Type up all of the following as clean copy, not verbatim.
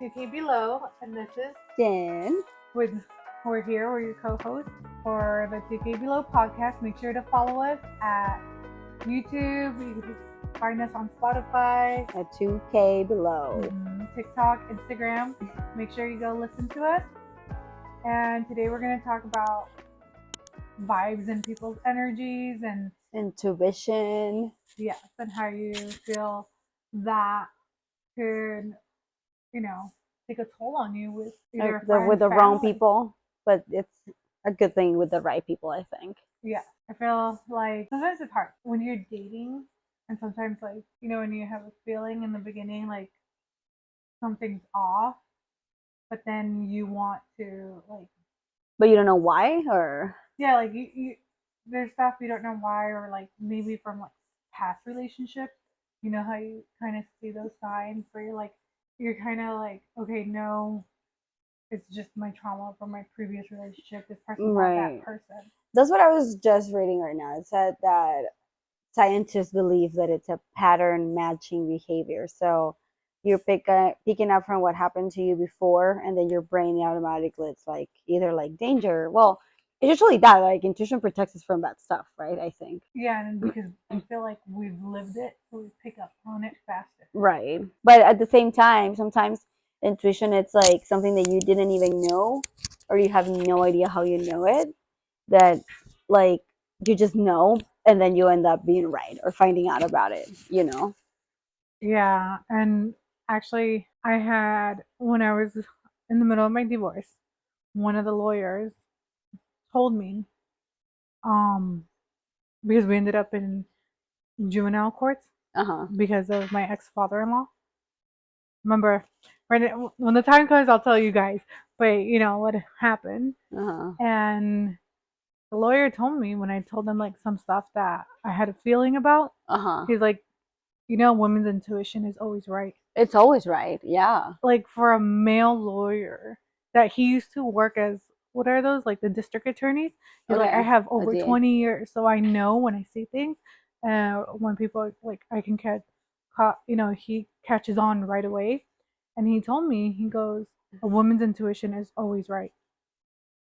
2KBELOW, and this is Gin. we're here. We're your co-hosts for the 2KBELOW podcast. Make sure to follow us at YouTube. You can find us on Spotify, At 2KBELOW. TikTok, Instagram. Make sure you go listen to us. And today we're going to talk about vibes and people's energies and Intuition. yes, and how you feel that could, take a toll on you with either With the friends, wrong family. people, but it's a good thing with the right people, I think. Yeah, I feel like sometimes it's hard when you're dating, and sometimes when you have a feeling in the beginning like something's off, but then you want to But you don't know why, or like you there's stuff you don't know why, or like maybe from like past relationships, you know how you kind of see those signs where you're kind of like, okay, no, it's just my trauma from my previous relationship. This person's not that right. person. That's what I was just reading right now. It said that scientists believe that it's a pattern matching behavior. So you're picking up from what happened to you before, and then your brain automatically, it's like either like danger. Well, it's usually that, like intuition protects us from that stuff, right? I think. Yeah, and because I feel like we've lived it, so we pick up on it faster. Right. But at the same time, sometimes intuition, it's like something that you didn't even know, or you have no idea how you know it, that like you just know, and then you end up being right or finding out about it. Yeah, and actually, I had, when I was in the middle of my divorce, one of the lawyers told me, um, because we ended up in juvenile courts Uh-huh. because of my ex-father-in-law. Remember, right when the time comes, I'll tell you guys. But what happened, Uh-huh. and the lawyer told me when I told him like some stuff that I had a feeling about. Uh-huh. He's like, women's intuition is always right. It's always right. Yeah. Like for a male lawyer that he used to work as, what are those, like the district attorneys? He's like, I Okay. have A over DA. 20 years, so I know when I see things, when people like I can catch, he catches on right away. And he told me, he goes, a woman's intuition is always right.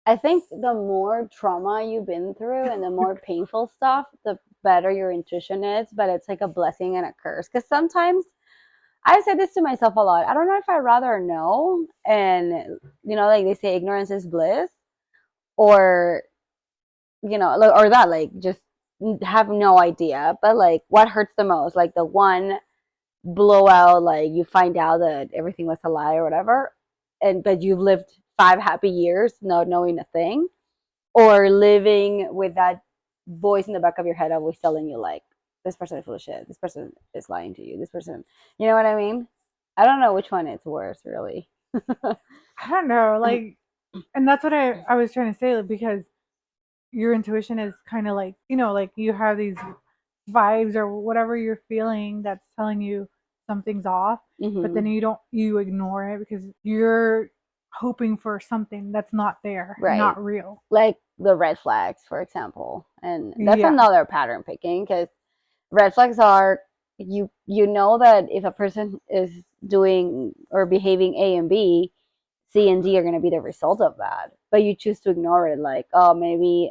I think the more trauma you've been through and the more painful stuff, the better your intuition is, but it's like a blessing and a curse. Because sometimes I say this to myself a lot. I don't know if I'd rather know, and like they say, ignorance is bliss, or or that, like, just have no idea. But like, what hurts the most? Like the one blowout, like you find out that everything was a lie or whatever, and but you've lived 5 happy years not knowing a thing, or living with that voice in the back of your head always telling you like, this person is full of shit, this person is lying to you, this person, you know what I mean? I don't know which one it's worse, really. I don't know, like, and that's what I was trying to say, like, because your intuition is kind of like, like you have these vibes or whatever you're feeling that's telling you something's off, but then you ignore it because you're hoping for something that's not there, Right. not real. Like the red flags, for example. And that's Yeah. another pattern picking, because red flags are, you know that if a person is doing or behaving A and B, C and D are going to be the result of that, but you choose to ignore it, like, oh, maybe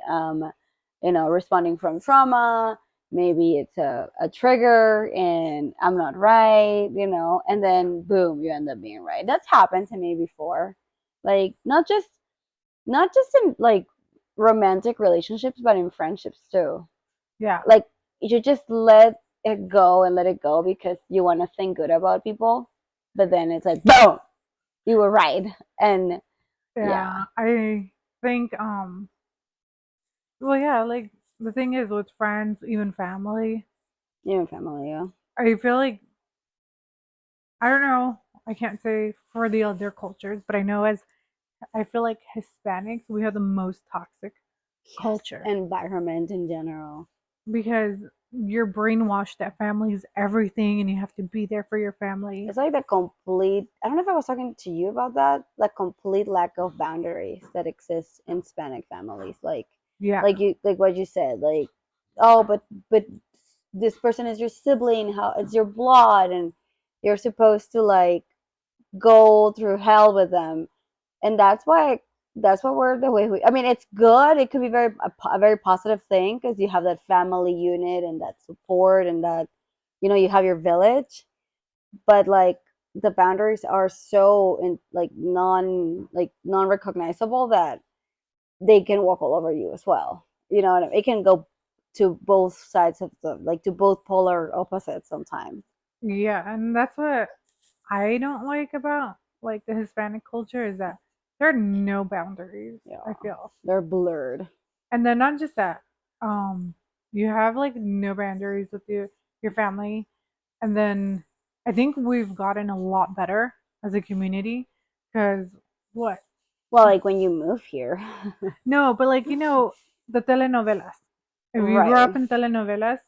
responding from trauma, maybe it's a trigger and I'm not right, and then boom, you end up being right. That's happened to me before, like not just in like romantic relationships, but in friendships too. Yeah. Like, you just let it go and let it go because you want to think good about people, but then it's like, boom, you were right. And yeah, I think well, yeah, like the thing is with friends, even family, even family, yeah. I feel like, I don't know, I can't say for the other cultures, but I feel like Hispanics, we have the most toxic culture Environment in general. because you're brainwashed that family is everything and you have to be there for your family. It's like the complete, I don't know if I was talking to you about that, the complete lack of boundaries that exists in Hispanic families. Like, Yeah. like what you said, like, oh, but this person is your sibling, how it's your blood, and you're supposed to like go through hell with them. And that's why we're the way we, I mean, it's good. It could be a very positive thing because you have that family unit and that support and that, you have your village. But like the boundaries are so non recognizable that they can walk all over you as well. You know what I mean? It can go to both sides of the, like, to both polar opposites sometimes. Yeah, and that's what I don't like about like the Hispanic culture is that there are no boundaries, I Yeah, feel. they're blurred. And then not just that, um, you have like no boundaries with your family. And then I think we've gotten a lot better as a community because what? Well, like when you move here. No, but like the telenovelas. If you grew up Right. in telenovelas,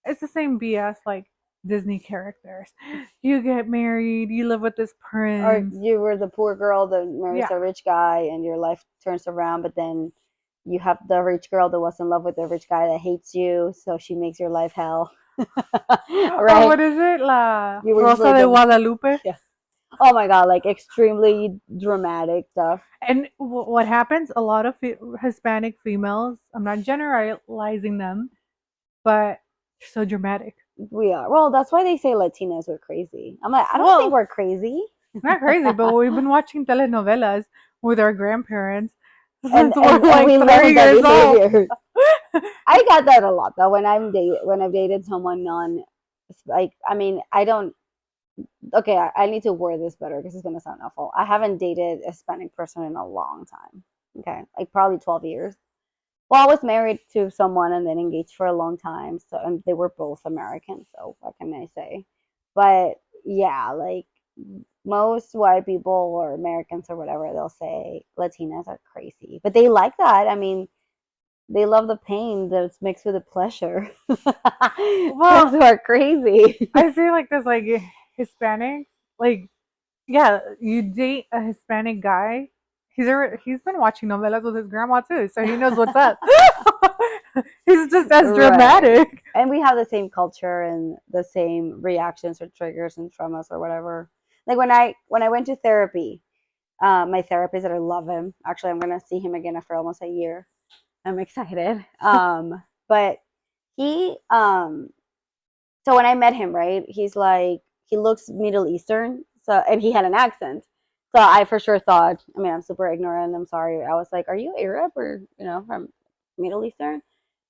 it's the same BS like Disney characters. You get married, you live with this Or prince. you were the poor girl that marries Yeah. a rich guy and your life turns around, but then you have the rich girl that was in love with the rich guy that hates you, so she makes your life hell. Oh, Right? what is it? La You were Rosa usually de the, Guadalupe. yeah. Oh my god, like extremely dramatic stuff. And what happens? A lot of Hispanic females, I'm not generalizing them, but they're so dramatic. We are. Well, that's why they say Latinas are crazy. I'm like, I don't think Well, we're crazy. not crazy, but we've been watching telenovelas with our grandparents and since we're and we like learned 3 that years old. behavior. I got that a lot though when I've dated someone non, like, I mean, I don't, okay, I need to word this better because it's gonna sound awful. I haven't dated a Hispanic person in a long time. Okay, like probably 12 years. Well, I was married to someone and then engaged for a long time. So, and they were both American. So what can I say? But yeah, like most white people or Americans or whatever, they'll say Latinas are crazy, but they like that. I mean, they love the pain that's mixed with the pleasure. Because Well, we're crazy. I say like this, like Hispanic, like yeah, you date a Hispanic guy. He's been watching novelas with his grandma too, so he knows what's up. He's just as Right. dramatic. And we have the same culture and the same reactions or triggers and traumas or whatever. Like when I went to therapy, my therapist, that I love him. Actually, I'm gonna see him again after almost a year. I'm excited. But he so when I met him, right, he's like, he looks Middle Eastern, so, and he had an accent. So I for sure thought, I mean, I'm super ignorant. I'm sorry. I was like, "Are you Arab or from Middle Eastern?"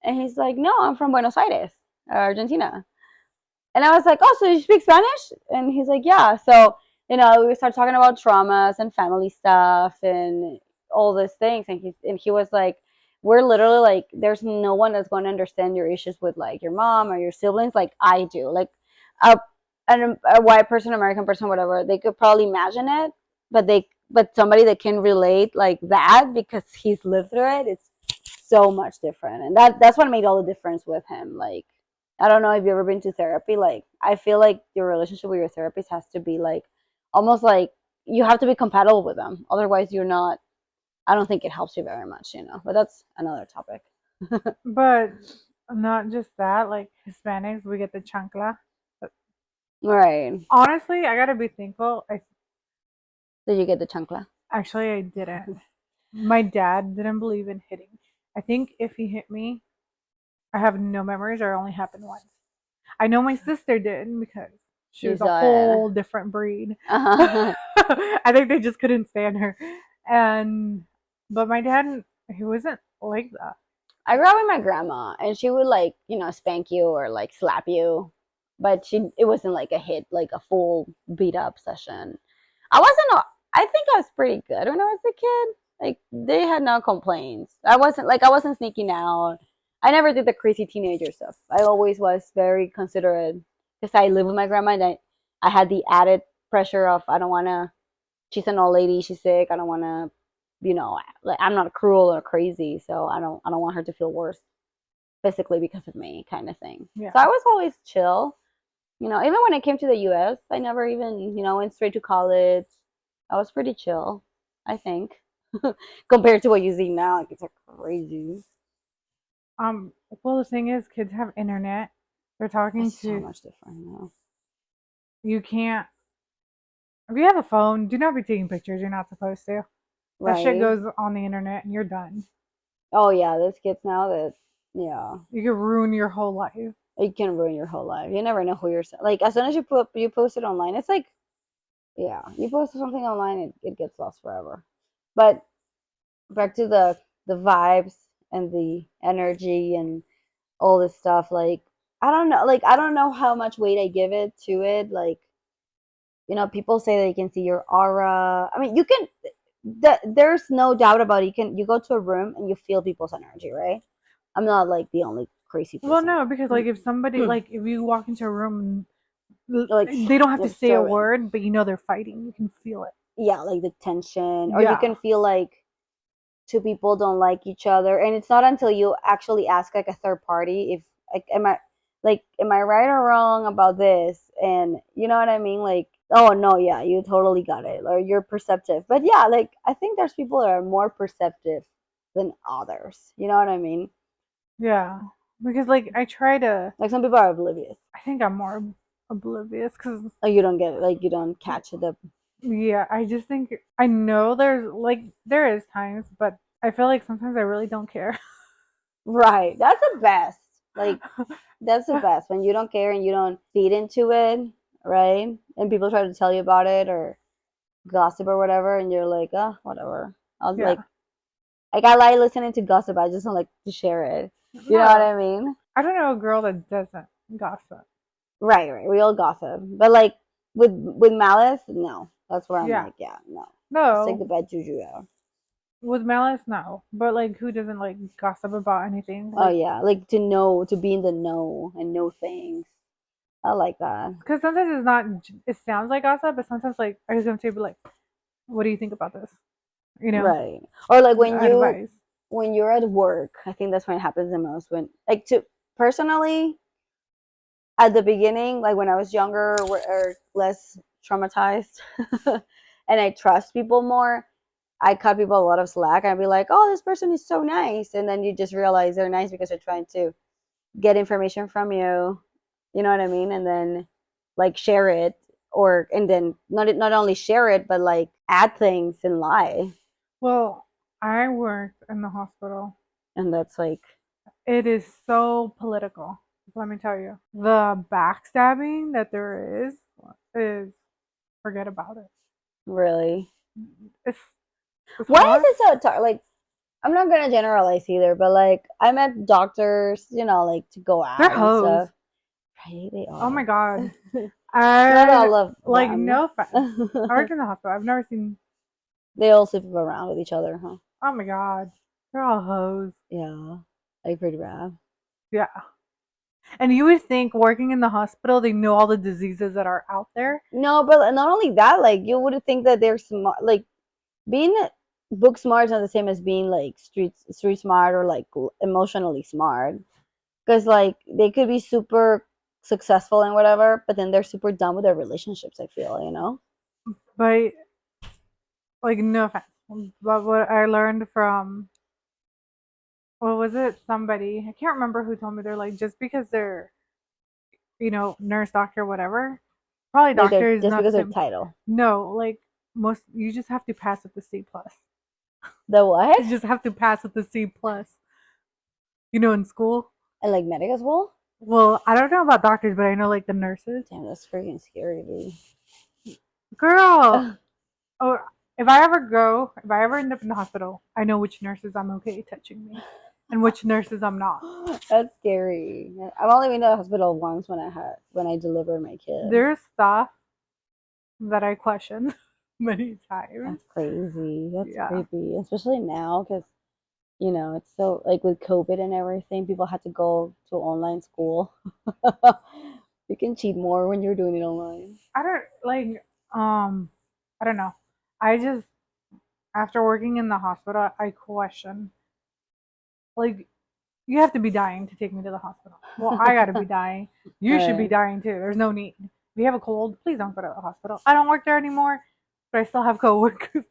And he's like, "No, I'm from Buenos Aires, Argentina." And I was like, "Oh, so you speak Spanish?" And he's like, "Yeah." So we started talking about traumas and family stuff and all these things. And he was like, "We're literally like, there's no one that's going to understand your issues with like your mom or your siblings like I do. Like a a white person, American person, whatever, they could probably imagine it, but somebody that can relate like that because he's lived through it, it's so much different. And that's what made all the difference with him. Like, I don't know if you've ever been to therapy. Like, I feel like your relationship with your therapist has to be like almost like you have to be compatible with them. Otherwise, you're not. I don't think it helps you very much. But that's another topic. But not just that, like Hispanics, we get the chancla. Right. Honestly, I gotta be thankful. Did you get the chancla? Actually I didn't. My dad didn't believe in hitting. I think if he hit me, I have no memories or it only happened once. I know my sister did because she You was a saw it. whole different breed. Uh-huh. I think they just couldn't stand her. And but my dad, he wasn't like that. I grew up with my grandma, and she would like spank you or like slap you, but it wasn't like a hit, like a full beat up session. I wasn't. I think I was pretty good when I was a kid. Like they had no complaints. I wasn't sneaking out. I never did the crazy teenager stuff. I always was very considerate because I live with my grandma, and I had the added pressure of I don't want to. She's an old lady. She's sick. I don't want to. Like I'm not cruel or crazy, so I don't want her to feel worse physically because of me, kind of thing. So I Yeah. was always chill. Even when I came to the US, I never even, went straight to college. I was pretty chill, I think. Compared to what you see now, like it's like crazy. Well the thing is kids have internet. They're talking It's so to much different now. you can't If you have a phone, do not be taking pictures. You're not supposed to. That shit right? goes on the internet and you're done. Oh yeah, there's kids now that yeah, You could ruin your whole life. it can ruin your whole life. You never know who you're like. As soon as you post it online, it's like yeah, you post something online, it gets lost forever. But back to the vibes and the energy and all this stuff. Like I don't know how much weight I give it to it. Like people say that you can see your aura. I mean, you can. There's no doubt about it. You go to a room and you feel people's energy, right? I'm not like the only crazy Well, person. no, because like if somebody like if you walk into a room Like and they don't have to let's say a serve it. word, but they're fighting. You can feel it. Yeah, like the tension, or you Yeah. can feel like two people don't like each other, and it's not until you actually ask like a third party if like am I right or wrong about this, and you know what I mean, like oh no, yeah, you totally got it, or you're perceptive. But yeah, like I think there's people that are more perceptive than others, you know what I mean? Yeah. Because like I try to Like some people are oblivious. I think I'm more oblivious cuz Like you don't get it, like you don't catch the yeah, I just think I know there's like there is times, but I feel like sometimes I really don't care. right. That's the best. Like that's the best when you don't care and you don't feed into it, right? And people try to tell you about it or gossip or whatever, and you're like, oh, whatever. I'll Yeah. like I like listening to gossip. I just don't like to share it. You know what No. I mean? I don't know a girl that doesn't gossip. Right, right. We all gossip, but like with malice, no. That's where I'm Yeah. like, yeah, no. Just take the No. bad juju out. With malice, no. But like who doesn't like gossip about anything? Oh Like yeah, like to know, to be in the know and know things. I like that. because sometimes it's not it sounds like gossip, but sometimes like I just gonna say be like, what do you think about this? You know? Right. Or like Advice. when you're at work, I think that's when it happens the most. When like to personally, at the beginning, like when I was younger or less traumatized, and I trust people more, I cut people a lot of slack. I'd be like, "Oh, this person is so nice," and then you just realize they're nice because they're trying to get information from you. You know what I mean? And then like share it, or and then not only share it, but like add things and lie, Well, I worked in the hospital. and that's like It is so political. Let me tell you. The backstabbing that there is forget about it. really. It's it's Why is hard. it so like I'm not gonna generalize either, but like I met doctors, like to go They're out and hoes. stuff. Right, they Oh my are. god. Not I all of like them. no offense. I worked in the hospital. I've never seen. They all sleep around with each other, huh? Oh my god. They're all hoes. Yeah, like pretty bad. Yeah. And you would think working in the hospital, they know all the diseases that are out there. No, but not only that, like you would think that they're smart. Like being book smart is not the same as being like street smart or like emotionally smart. Because like they could be super successful and whatever, but then they're super dumb with their relationships. I feel. But like no offense. But what I learned from what was it? Somebody I can't remember who told me they're like just because they're nurse, doctor, whatever. Probably Like they're doctor is just not the because of same. title. No, like most you just have to pass with the C plus. The what? You just have to pass with the C plus. In school. And like medic as well? Well, I don't know about doctors, but I know like the nurses. Damn, that's freaking scary, dude. Girl, oh, if I ever end up in the hospital, I know which nurses I'm okay touching me, and which nurses I'm not. That's scary. I've only been to the hospital once when I delivered my kid. There's stuff that I question many times. That's crazy. That's Yeah. creepy, especially now because it's so like with COVID and everything, people had to go to online school. You can cheat more when you're doing it online. I don't like I don't know. I just after working in the hospital, I question like you have to be dying to take me to the hospital. Well, I got to be dying. You should be Right. dying too. There's no need. If you have a cold, please don't go to the hospital. I don't work there anymore, but I still have coworkers,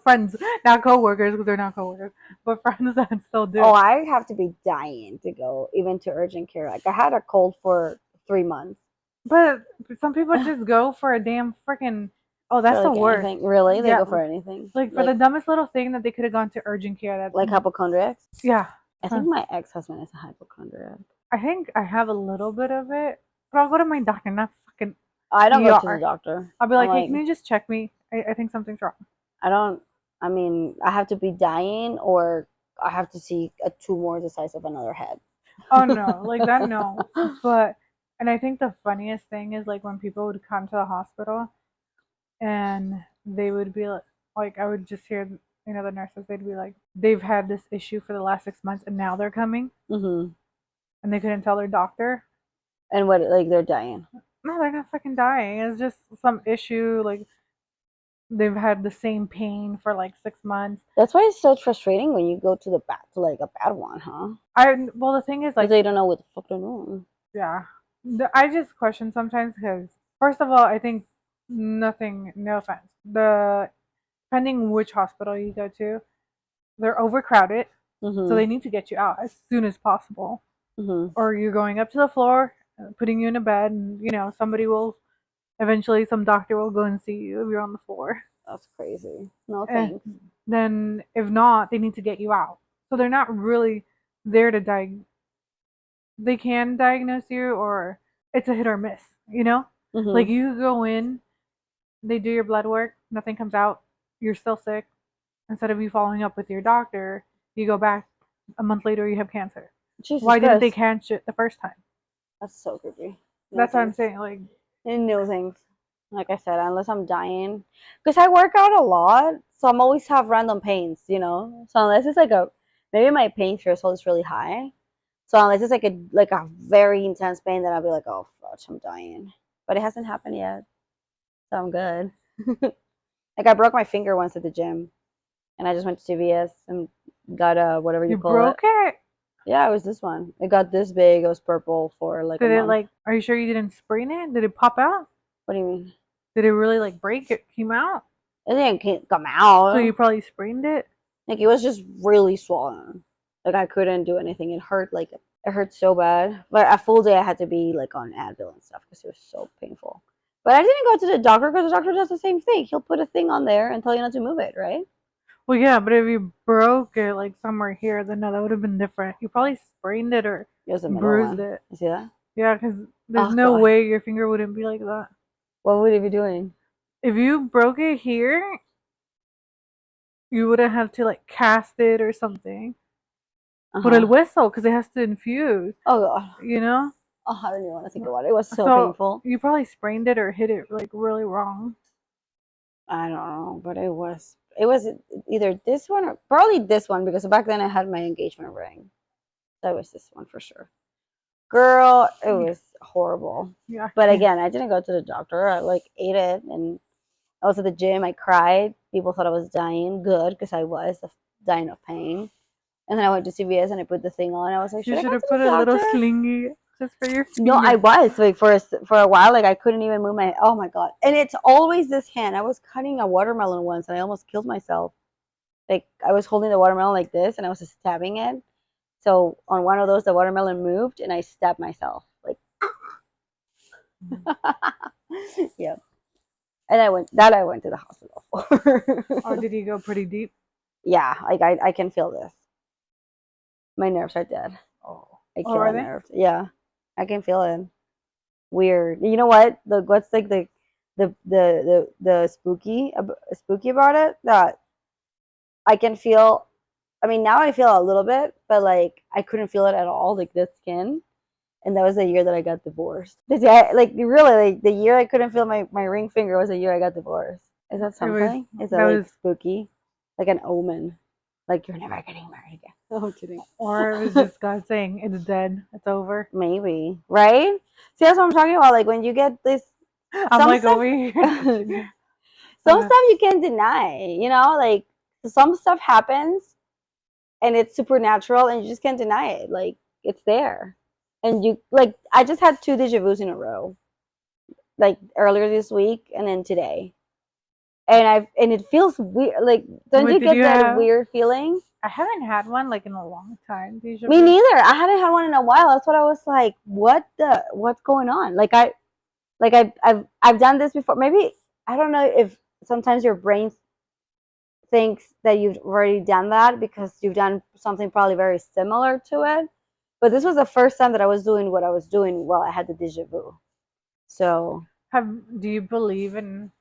friends, not coworkers because they're not coworkers, but friends that still Oh, do. I have to be dying to go even to urgent care. Like I had a cold for 3 months. But some people just go for a damn freaking Oh, that's for the like worst. anything. Really, they Yeah, go for anything. like for Like the dumbest little thing that they could have gone to urgent care. That hypochondriacs. yeah. I think my ex-husband is a hypochondriac. I think I have a little bit of it, but I'll go to my doctor, not fucking I don't go to the ER. doctor. I'll be I'm like, hey, like, can you just check me? I think something's wrong. I don't. I mean, I have to be dying, or I have to see a tumor the size of another head. Oh no, like that, no. But, and I think the funniest thing is like when people would come to the hospital and they would be like I would just hear, the nurses, they'd be like, they've had this issue for the last 6 months and now they're coming Mm-hmm. and they couldn't tell their doctor. And what? Like they're dying. No, they're not fucking dying. It's just some issue. Like they've had the same pain for like 6 months. That's why it's so frustrating when you go to the bad, to like a bad one, huh? Well, the thing is, Because like, they don't know what the fuck they're doing. yeah, I just question sometimes because, first of all, I think nothing, no offense, depending which hospital you go to, they're overcrowded, so Mm-hmm. they need to get you out as soon as possible, Mm-hmm. or you're going up to the floor, putting you in a bed, and somebody will eventually, some doctor will go and see you if you're on the floor. That's crazy. No And thanks. then if not, they need to get you out. So they're not really there to they can diagnose you, or it's a hit or miss, Like Mm-hmm. you go in, they do your blood work, nothing comes out, you're still sick. Instead of you following up with your doctor, you go back a month later, you have cancer. Jesus Why didn't they Christ. catch it the first time? That's so creepy. No That's what I'm thanks. saying. Like, And no things. Like I said, unless I'm dying, because I work out a lot, so I'm always have random pains. So unless it's like maybe my pain threshold is really high. So unless it's like a very intense pain, then I'll be like, oh fudge, I'm dying. But it hasn't happened yet, so I'm good. Like I broke my finger once at the gym, and I just went to CVS and got a whatever you you call it. broke it? Yeah, it was this one. It got this big. It was purple for like a Did it month. like, are you sure you didn't sprain it? Did it pop out? What do you mean? Did it really like break? It came out? It didn't come So out. you probably sprained it? Like it was just really swollen. Like I couldn't do anything. It hurt like it hurt so bad. But a full day I had to be like on Advil and stuff because it was so painful. But I didn't go to the doctor because the doctor does the same thing. He'll put a thing on there and tell you not to move it, right? Well, yeah, but if you broke it like somewhere here, then no, that would have been different. You probably sprained it or It was the middle bruised one. it. You see that? Yeah, because there's Oh no god. way your finger wouldn't be like that. What would he be doing? If you broke it here, you wouldn't have to like cast it or something. Por el Uh-huh. hueso, because it has to infuse, Oh god. you know? Oh, I don't even want to think about it. It was so So painful. you probably sprained it or hit it like really wrong. I don't know, but it was either this one or probably this one because back then I had my engagement ring. That was this one for sure. Girl, it was horrible. Yeah, But I can't. again, I didn't go to the doctor. I like ate it and I was at the gym. I cried. People thought I was dying. Good, because I was dying of pain. And then I went to CVS and I put the thing on. I was like, You should I should go have to put the a little doctor? slingy just for your No, I finger. was like for a while. Like I couldn't even move my. Oh my god! And it's always this hand. I was cutting a watermelon once and I almost killed myself. Like I was holding the watermelon like this and I was stabbing it. So on one of those, the watermelon moved and I stabbed myself. Like, yeah. And I went to the hospital Oh, for. did you go pretty deep? Yeah, like I can feel this. My nerves are dead. Oh, I oh, kill are a they? nerve. Yeah, I can feel it. Weird. You know what? What's like the spooky about it that I can feel. I mean, now I feel a little bit, but like I couldn't feel it at all. Like the skin. And that was the year that I got divorced. Like really, like the year I couldn't feel my ring finger was the year I got divorced. Is that It was something? Is that that like was, spooky? Like an omen? Like you're never getting married again? Oh, I'm kidding. or it was just God saying it's dead, it's over. Maybe, right? See, that's what I'm talking about. Like when you get this, I'm some like stuff, over here some touching it. stuff you can't deny. Like some stuff happens and it's supernatural, and you just can't deny it. Like it's there, and you like. I just had two deja vu's in a row, like earlier this week and then today, and it feels weird. Like, don't What you did get you that have? weird feeling? I haven't had one like in a long time. Deja Me vu. neither. I hadn't had one in a while. That's what I was like. What's going on? Like I've done this before. Maybe I don't know if sometimes your brain thinks that you've already done that because you've done something probably very similar to it. But this was the first time that I was doing what I was doing while I had the déjà vu. So, Do you believe in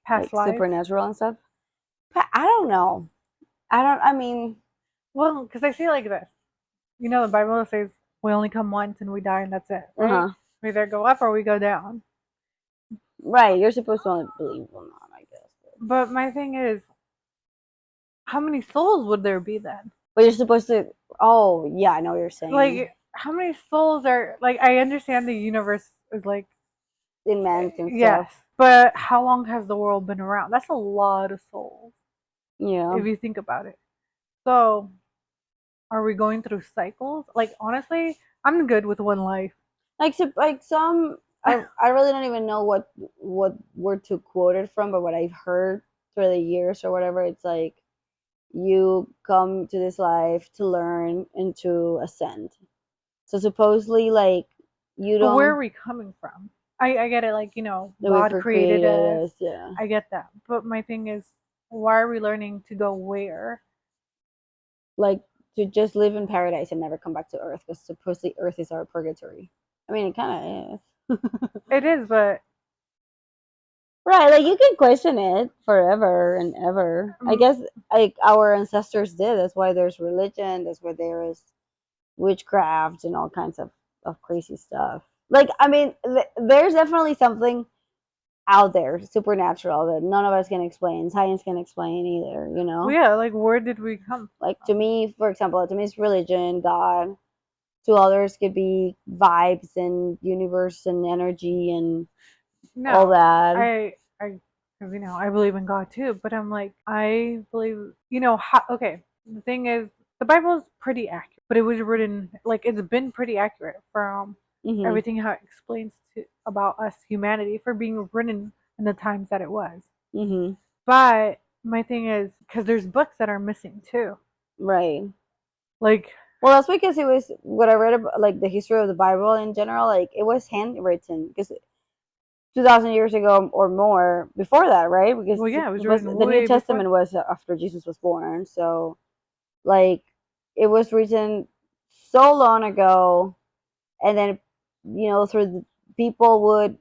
past like lives? supernatural and stuff. But I don't know. I mean, Well, because I feel like this. You know, the Bible says we only come once and we die and that's it, right? uh-huh. We either go up or we go down. Right. You're supposed to only believe or not, I guess. But my thing is, how many souls would there be then? But you're supposed to, oh, yeah, I know what you're saying. Like, how many souls are, like, I understand the universe is like, Immense and stuff. yes, but how long has the world been around? That's a lot of souls Yeah. if you think about it. So, are we going through cycles? Like, honestly, I'm good with one life. Like some, I really don't even know what word to quote it from, but what I've heard through the years or whatever, it's like you come to this life to learn and to ascend. So supposedly, like you But where are don't we coming from? I get it, like, the way God for created created us. us, yeah. I get that. But my thing is, why are we learning to go where? Like to just live in paradise and never come back to Earth because supposedly Earth is our purgatory. I mean, it kind of is. It is, but Right, like you can question it forever and ever. I um, guess like our ancestors did. That's why there's religion. That's why there is witchcraft and all kinds of crazy stuff. Like I mean, there's definitely something out there supernatural that none of us can explain. Science can explain either. You well, know, yeah, like, where did we come like to from? me, for example, to me it's religion, God. To others could be vibes and universe and energy and all No, that. I, because I believe in God too. But I'm like, I believe, okay. The thing is, the Bible is pretty accurate, but it was written like it's been pretty accurate from Mhm. everything how it explains to about us humanity for being written in the times that it was. Mhm. But my thing is, because there's books that are missing too. Right. Like, Well, that's because it was what I read about, like the history of the Bible in general. Like it was handwritten because 2,000 years ago or more before that, right? Because well, yeah, it was written the New way before. Testament was after Jesus was born. So like it was written so long ago, and then through people would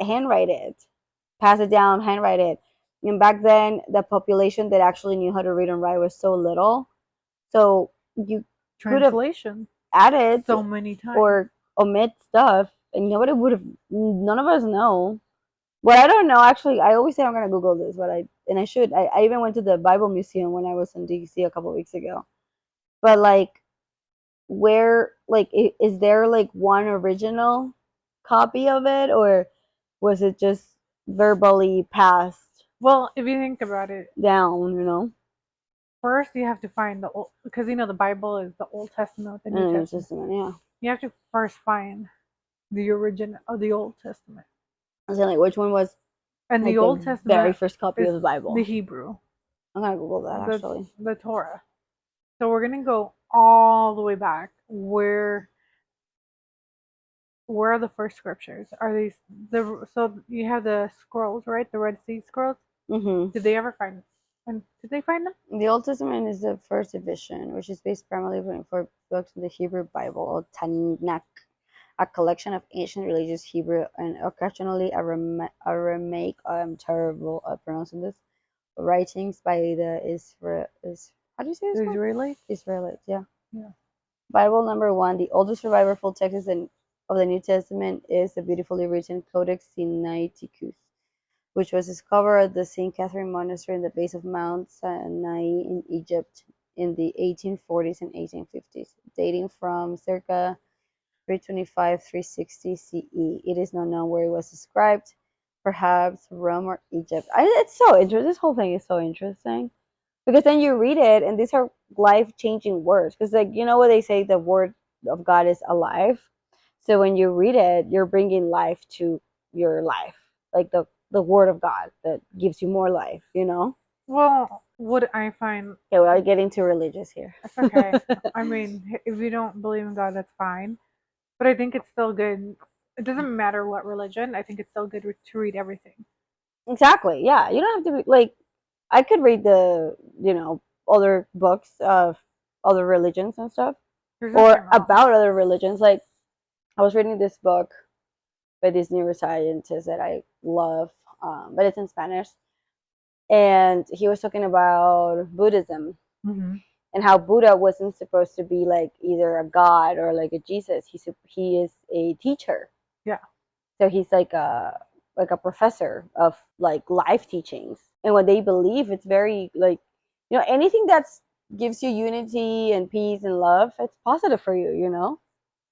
handwrite it, pass it down, handwrite it. And back then, the population that actually knew how to read and write was so little. So you could have Translation added so many times. or omit stuff, and nobody would have. None of us know. Well, I don't know. Actually, I always say I'm gonna Google this, but I should. I even went to the Bible Museum when I was in DC a couple of weeks ago. But like, where like is there like one original copy of it, or was it just verbally passed Well, if you think about it, down? You know, first you have to find the old, because the Bible is the Old Testament with the New and it's Testament. just yeah. You have to first find the origin of the Old Testament, I was saying like which one was and the like Old the very Testament first copy is of the the Bible. Hebrew, I'm gonna Google that the actually. the Torah. So we're gonna go all the way back. Where are the first scriptures? Are these the so you have the scrolls, right? The Red Sea scrolls. Hmm. Did they ever find? And did they find them? The Old Testament is the first edition, which is based primarily on 24 books in the Hebrew Bible, or Tanakh, a collection of ancient religious Hebrew and occasionally Aramaic. I'm terrible at pronouncing this. Writings by the Israel. How do you say this The word? Israelites. Israelites. Yeah. Yeah. Bible number one. The oldest survivor full text of the New Testament is the beautifully written Codex Sinaiticus, which was discovered at the St. Catherine Monastery in the base of Mount Sinai in Egypt in the 1840s and 1850s, dating from circa 325-360 CE. It is not known where it was inscribed, perhaps Rome or Egypt. It's so interesting. This whole thing is so interesting because then you read it and these are life-changing words. Because like what they say, the word of God is alive. So when you read it, you're bringing life to your life, like the word of God that gives you more life. Well, what I find, Okay, we're getting too religious here. it's okay. I mean, if you don't believe in God, that's fine. But I think it's still good. It doesn't matter what religion. I think it's still good to read everything. Exactly. Yeah. You don't have to be like, I could read other books of other religions and stuff, There's nothing or wrong. about other religions. Like, I was reading this book by this neuroscientist that I love, but it's in Spanish. And he was talking about Buddhism Hmm. and how Buddha wasn't supposed to be like either a god or like a Jesus. He is a teacher. Yeah. So he's like a professor of like life teachings. And what they believe, it's very like, anything that's gives you unity and peace and love, it's positive for you,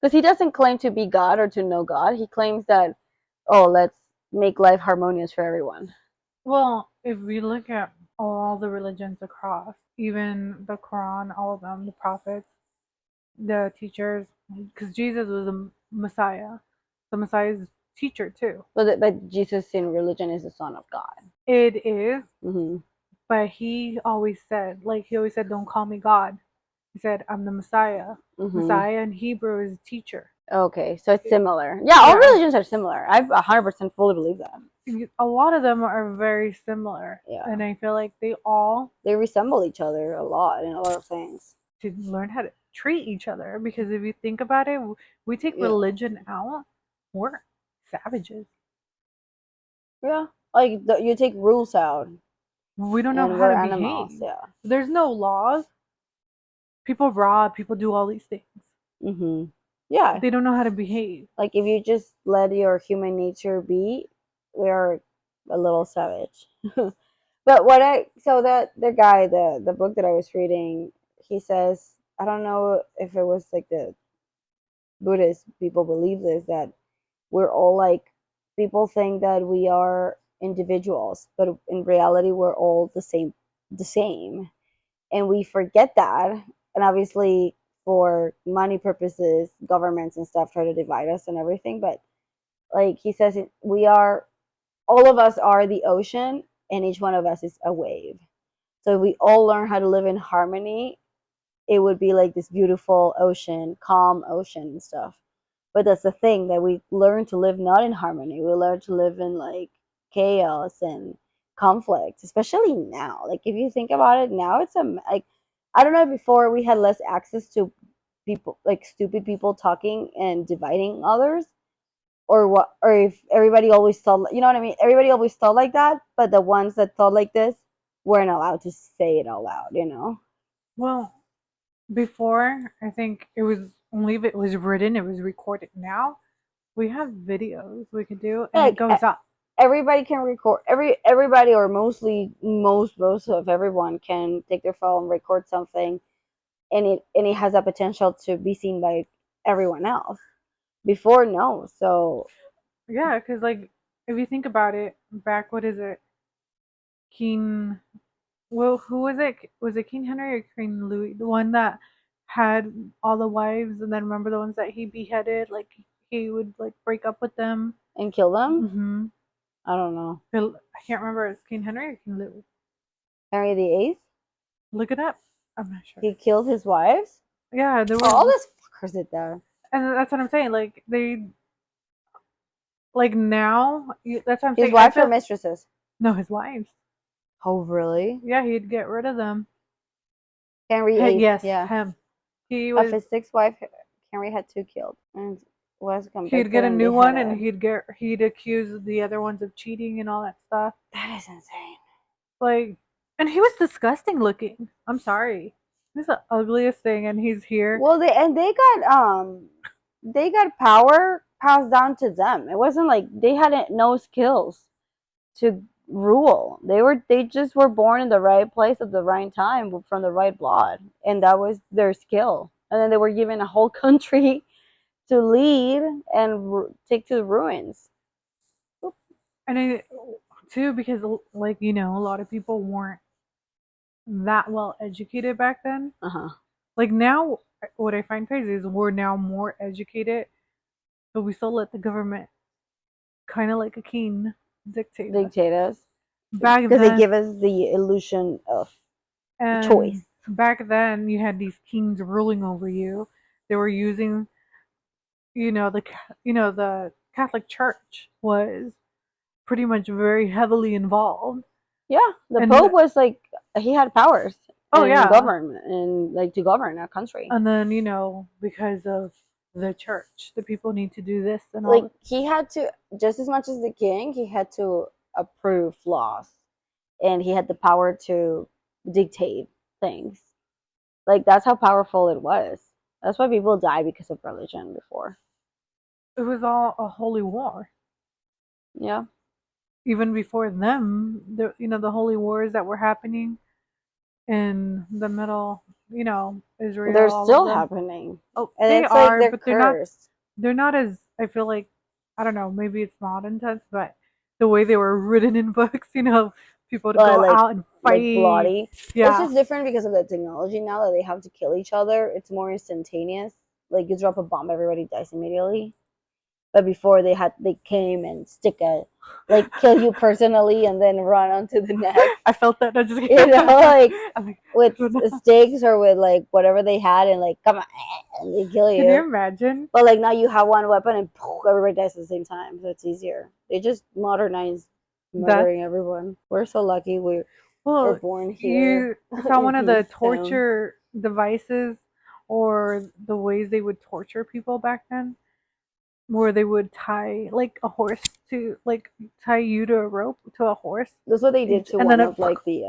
because he doesn't claim to be God or to know God. He claims that, oh, let's make life harmonious for everyone. Well, if we look at all the religions across, even the Quran, all of them, the prophets, the teachers, because Jesus was a Messiah. The Messiah's teacher too. But Jesus in religion is the Son of God. It is, Hmm. but he always said, don't call me God. He said, I'm the Messiah. Hmm. Messiah in Hebrew is teacher. Okay, so it's similar. Yeah, all Yeah. religions are similar. I 100% fully believe that. A lot of them are very similar. Yeah, And I feel like they all they resemble each other a lot in a lot of things. should learn how to treat each other. Because if you think about it, we take Yeah, religion out, we're savages. yeah. Like you take rules out, We don't know and how we're to animals. behave. Yeah. There's no laws. People rob, people do all these things. Hmm. Yeah. They don't know how to behave. Like if you just let your human nature be, we are a little savage. But that the guy, the book that I was reading, he says, I don't know if it was like the Buddhist people believe this, that we're all like, people think that we are individuals, but in reality we're all the same, and we forget that. And obviously, for money purposes, governments and stuff try to divide us and everything, but like he says, we are, all of us are the ocean, and each one of us is a wave. So if we all learn how to live in harmony, it would be like this beautiful ocean, calm ocean and stuff. But that's the thing, that we learn to live not in harmony. We learn to live in like chaos and conflict, especially now. Like if you think about it, now it's like, I don't know, before we had less access to people, like stupid people talking and dividing others, or what, or if everybody always thought, you know what I mean? Everybody always thought like that, but the ones that thought like this weren't allowed to say it out loud. Well, before, I think it was only if it was written, it was recorded. Now we have videos we can do, and it Like goes up. everybody can record, everybody, or mostly most of everyone can take their phone, record something, and it has a potential to be seen by everyone else. Before, no. So Yeah, because like if you think about it, back what is it, King? Well, who was it? Was it King Henry or King Louis? The one that had all the wives, and then remember the ones that he beheaded? Like he would like break up with them. and kill them. Mm-hmm. I don't know. I can't remember. It's King Henry or King Louis. Henry VIII. Look it up. I'm not He sure. killed his wives. Yeah, there Oh, all was, those fuckers did that. and that's what I'm saying. Like they, like now, that's what I'm His saying. I wives or feel mistresses. no, his wives. Oh, really? Yeah, he'd get rid of them. Henry Hey, VIII. yes, Yeah. him. He Of was. his sixth wife, Henry had two killed and was He'd convicted get a and new one, and beheaded. he'd accuse the other ones of cheating and all that stuff. That is insane. Like, and he was disgusting looking. I'm sorry. He's the ugliest thing, and he's here. Well, they got power passed down to them. It wasn't like they had no skills to rule. They just were born in the right place at the right time from the right blood, and that was their skill. And then they were given a whole country to lead and take to the ruins. And I, too, because like a lot of people weren't that well educated back then. Uh huh. Like now, what I find crazy is we're now more educated, but we still let the government kind of like a king dictate us. Dictators, Back because they then, give us the illusion of choice. and back then, you had these kings ruling over you. They were using, the Catholic Church was. pretty much very heavily involved. Yeah, the And Pope was like he had powers oh and yeah, govern and like to govern a country. and then because of the church, the people need to do this and all Like this. he had to just as much as the king, he had to approve laws, and he had the power to dictate things. Like that's how powerful it was. That's why people die because of religion before. It was all a holy war. Yeah, Even before them, the holy wars that were happening in the middle, they're Israel, all of still them. happening, Oh, and they it's like are, they're but they're not. cursed. They're not as, I feel like, I don't know. Maybe it's not intense, but the way they were written in books, people to go Like out and like fight. bloody. It's Yeah, just different because of the technology now that they have to kill each other. It's more instantaneous. Like you drop a bomb, everybody dies immediately. But before they came and stick a like kill you personally and then run onto the next. I felt that. I just, Like I'm like, with oh, no. sticks or with like whatever they had and like come on and they kill Can you you. imagine But like now you have one weapon and poof, everybody dies at the same time, so it's easier. They just modernized that? murdering everyone. We're so lucky we're Well, born here you saw in one of the Keystone. torture devices or the ways they would torture people back then, where they would tie like a horse to like tie you to a rope to a horse, That's what they did to and then one it, of like the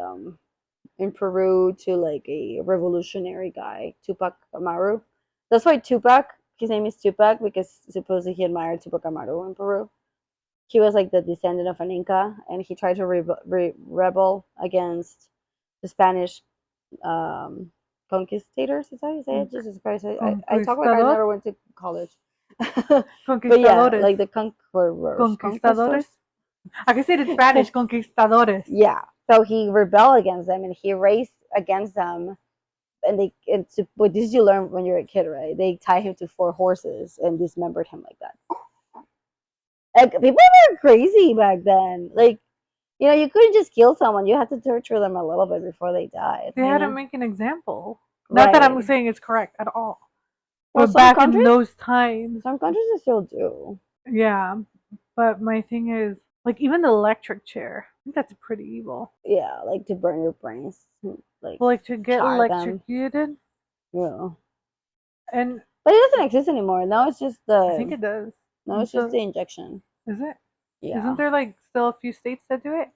in Peru to like a revolutionary guy, Tupac Amaru. That's why Tupac, his name is Tupac because supposedly he admired Tupac Amaru in Peru. He was like the descendant of an Inca, and he tried to rebel against the Spanish conquistadors. Is that how you say it? Jesus Christ! I talk like I conquistador, never went to college. But yeah, conquistadores, like the conquerors, conquistadores. conquistors. I can say it in Spanish, conquistadores. Yeah. So he rebelled against them and he raced against them. And but this you learn when you're a kid, right? They tie him to four horses and dismembered him like that. Like people were crazy back then. Like you couldn't just kill someone. You had to torture them a little bit before they died. They had to make an example. Not that I'm Right. saying it's correct at all, Well, but back in those times, some countries still do. yeah. But my thing is, like, even the electric chair, I think that's pretty evil. Yeah, like to burn your brains, like But like to get char them. electrocuted, Yeah. and But it doesn't exist anymore. Now it's just I think it does. And the so, injection. is it? Isn't Yeah. there like still a few states that do it?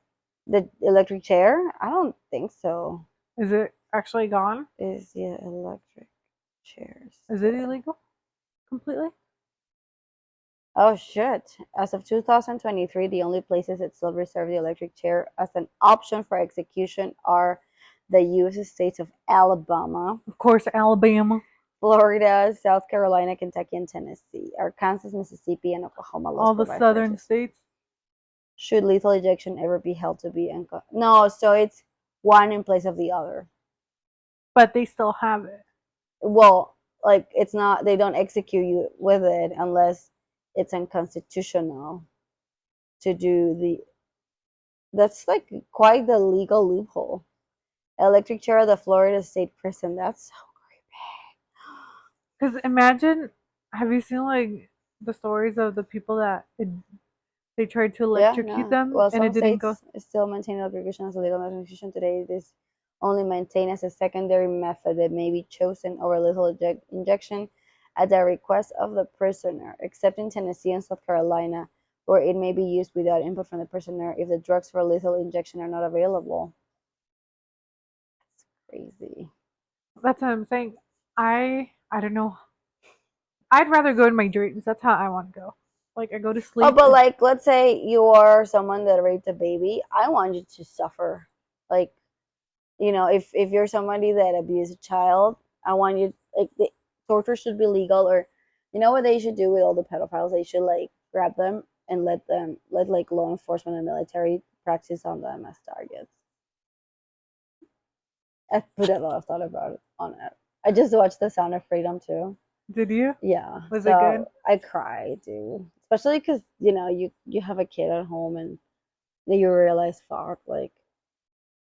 The electric chair? I don't think so. Is it actually gone? Is the electric chairs Is it still? illegal completely? Oh shit. As of 2023, the only places that still reserve the electric chair as an option for execution are the US states of Alabama, Of course, Alabama, Florida, South Carolina, Kentucky, and Tennessee. Arkansas, Mississippi, and Oklahoma laws all the provide for southern this. states, Should lethal injection ever be held to be no, so it's one in place of the other. but they still have it. Well, like it's not they don't execute you with it unless it's unconstitutional to do the that's like quite the legal loophole. Electric chair at the Florida State Prison. That's so Because imagine, have you seen like the stories of the people that they tried to creepy. Yeah, electrocute no. them Well, and it some didn't go? states still maintain electrocution as a legal institution today. It is only maintained as a secondary method that may be chosen over lethal injection at the request of the prisoner, except in Tennessee and South Carolina, where it may be used without input from the prisoner if the drugs for lethal injection are not available. Crazy. That's what I'm saying. I don't know. I'd rather go in my dreams. That's how I want to go. Like I go to Oh, sleep. but like, let's say you are someone that raped a baby. I want you to suffer. Like, if you're somebody that abused a child, I want you like the torture should be legal, or you know what they should do with all the pedophiles? They should like grab them and let like law enforcement and military practice on them as targets. I put a lot of thought about it on it. I just watched The Sound of Freedom too. Did you? Yeah, Was it good? so I cry, dude. Especially because you have a kid at home and then you realize, fuck, like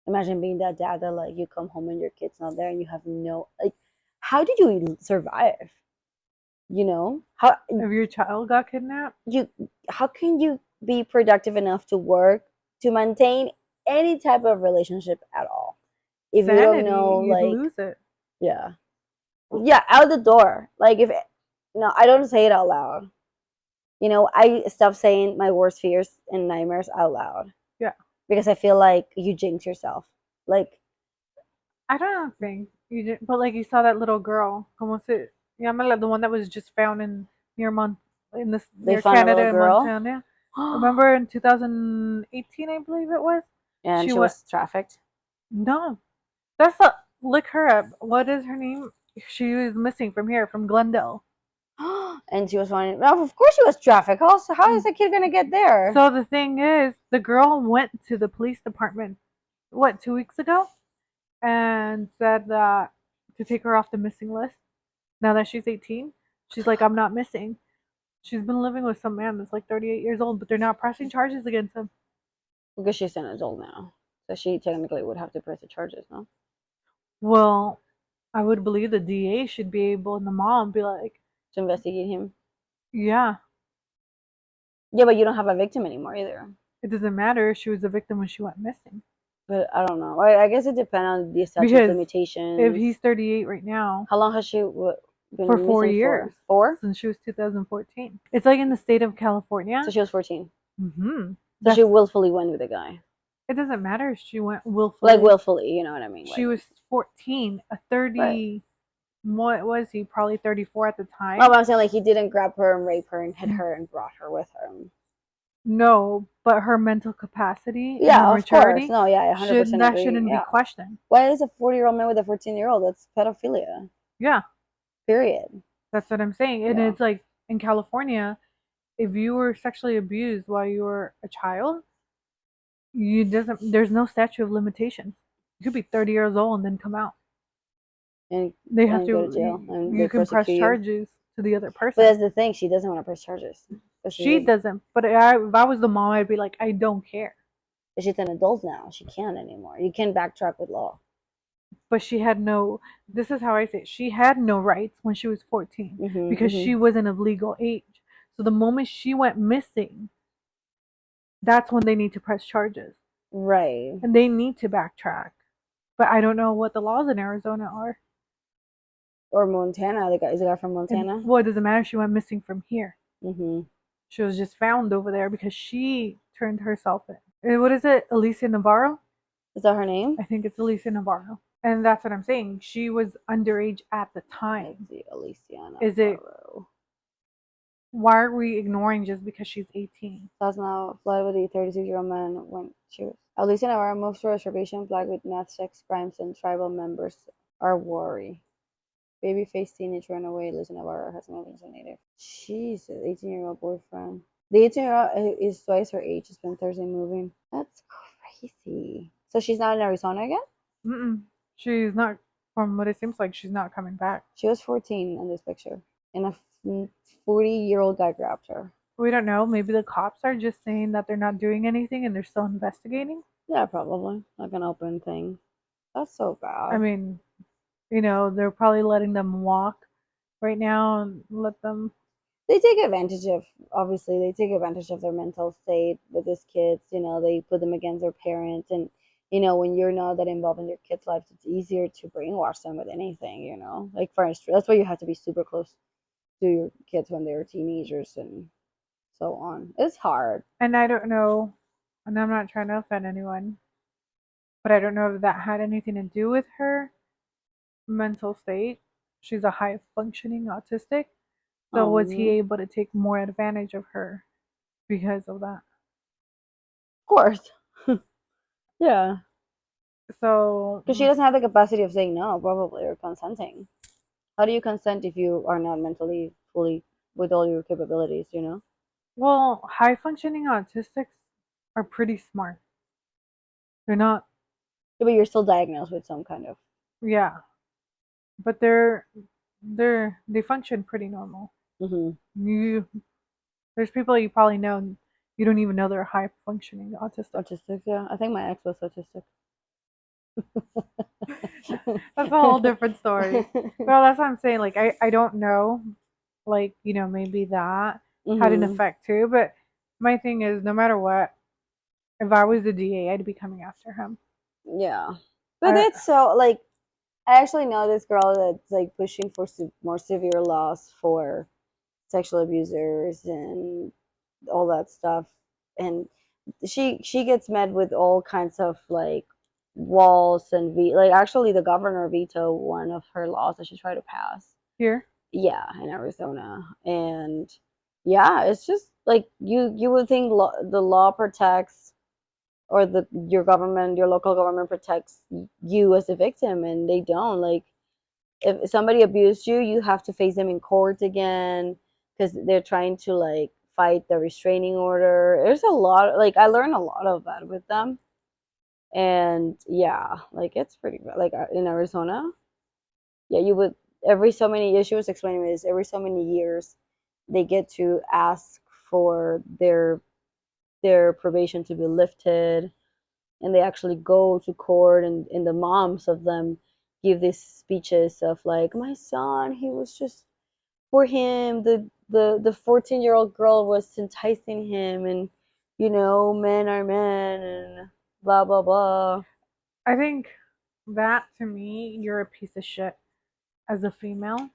imagine being that dad that like you come home and your kid's not there and you have no like, how did you even survive? How If your child got kidnapped? you how can you be productive enough to work to maintain any type of relationship at all. If you don't know, Sanity, you'd like, lose it. yeah, yeah, out the door. Like, if no, I don't say it out loud. I stopped saying my worst fears and nightmares out loud Yeah. because I feel like you jinx yourself. Like, I don't think you did, but like you saw that little girl, como se llama, the one that was just found in near Mon in this they near found a Canada little and girl, Montana. Remember in 2018, I believe it was. and She she went. was trafficked. No, that's a look her up. What is her name? She was missing from here, from Glendale. And she was running. Well, of course, she was trafficked. How is a kid gonna get there? So the thing is, the girl went to the police department, what, 2 weeks ago, and said that to take her off the missing list. Now that she's 18, she's like, I'm not missing. She's been living with some man that's like 38 years old, but they're not pressing charges against him. Because she's an adult now, so she technically would have to press the charges, no? Well, I would believe the DA should be able, and the mom be like, To investigate him. yeah, Yeah, but you don't have a victim anymore either. it doesn't matter if she was a victim when she went missing. But I don't know. I guess it depends on the statute of Because limitations. if he's 38 right now, How long has she been for 4 years, missing for? 4? since she was 2014. It's like in the state of California. So she was 14. Mm-hmm. So she willfully went with the guy. It doesn't matter if she went willfully. Like willfully, you know what I mean? She was 14, a 30. Right. What was he? Probably 34 at the time. Oh, but I'm saying like he didn't grab her and rape her and hit her and brought her with him. No, but her mental capacity, Yeah, and her of course. maturity, No, yeah, 100% that agree. shouldn't Yeah. be questioned. Why is a 40-year-old man with a 14-year-old? That's pedophilia. Yeah, Period. that's what I'm saying. And Yeah. it's like in California, if you were sexually abused while you were a child, there's no statute of limitations. You could be 30 years old and then come out. And They have and to. go to jail and You they can press prosecute you. charges to the other person. But that's the thing. She doesn't want to press charges. She doesn't. But if I was the mom, I'd be like, I don't care. But she's an adult now. She can't anymore. You can't backtrack with law. But she had no. This is how I say it. She had no rights when she was 14 because she wasn't of legal age. So the moment she went missing, that's when they need to press charges. Right. And they need to backtrack. But I don't know what the laws in Arizona are. Or Montana. Is the guy from Montana? Well, it doesn't matter. She went missing from here. Mm-hmm. She was just found over there because she turned herself in. What is it? Alicia Navarro? Is that her name? I think it's Alicia Navarro. And that's what I'm saying. She was underage at the time. Let's see, Alicia Navarro. Is it? Why are we ignoring just because she's 18? That's now fled with a 36-year-old man when she was. Alicia Navarro moves to a reservation plagued with meth, sex crimes, and tribal members are worried. Baby-faced teenage runaway Alicia Navarro has moved into native. Jesus, 18-year-old boyfriend. The 18-year-old is twice her age. She spent Thursday moving. That's crazy. So she's not in Arizona again? Mm-mm. She's not, from what it seems like, she's not coming back. She was 14 in this picture. And a 40-year-old guy grabbed her. We don't know. Maybe the cops are just saying that they're not doing anything and they're still investigating. Yeah, probably. Like an open thing. That's so bad. I mean, they're probably letting them walk right now and let them. They take advantage of, obviously, their mental state with these kids. They put them against their parents. And, when you're not that involved in your kids' lives, it's easier to brainwash them with anything, Like, for instance, that's why you have to be super close to your kids when they're teenagers and so on. It's hard. And I don't know, and I'm not trying to offend anyone, but I don't know if that had anything to do with her mental state. She's a high functioning autistic. So was he able to take more advantage of her because of that? Of course. Yeah. So. Because she doesn't have the capacity of saying no, probably, or consenting. How do you consent if you are not mentally fully with all your capabilities, Well, high functioning autistics are pretty smart. They're not. Yeah, but you're still diagnosed with some kind of. Yeah. But they function pretty normal. Mm-hmm. There's people you probably know, you don't even know they're high functioning autistic. Autistic, yeah. I think my ex was autistic. That's a whole different story. Well, that's what I'm saying. Like, I don't know. Like, maybe that had an effect too. But my thing is, no matter what, if I was the DA, I'd be coming after him. Yeah, but I it's so like I actually know this girl that's like pushing for more severe laws for sexual abusers and all that stuff, and she gets met with all kinds of like walls and like actually the governor vetoed one of her laws that she tried to pass. here. Yeah, in Arizona, and yeah, it's just like you would think the law protects or the your local government protects you as a victim, and they don't. Like if somebody abused you, you have to face them in court again because they're trying to like fight the restraining order. There's a lot. Like I learned a lot of that with them, and yeah, like it's pretty bad. Like in Arizona, yeah, you would every so many years. She was explaining me this. Every so many years, they get to ask for their probation to be lifted, and they actually go to court, and the moms of them give these speeches of like, my son, he was just for him, the 14-year-old girl was enticing him, and men are men, and blah blah blah. I think that to me, you're a piece of shit as a female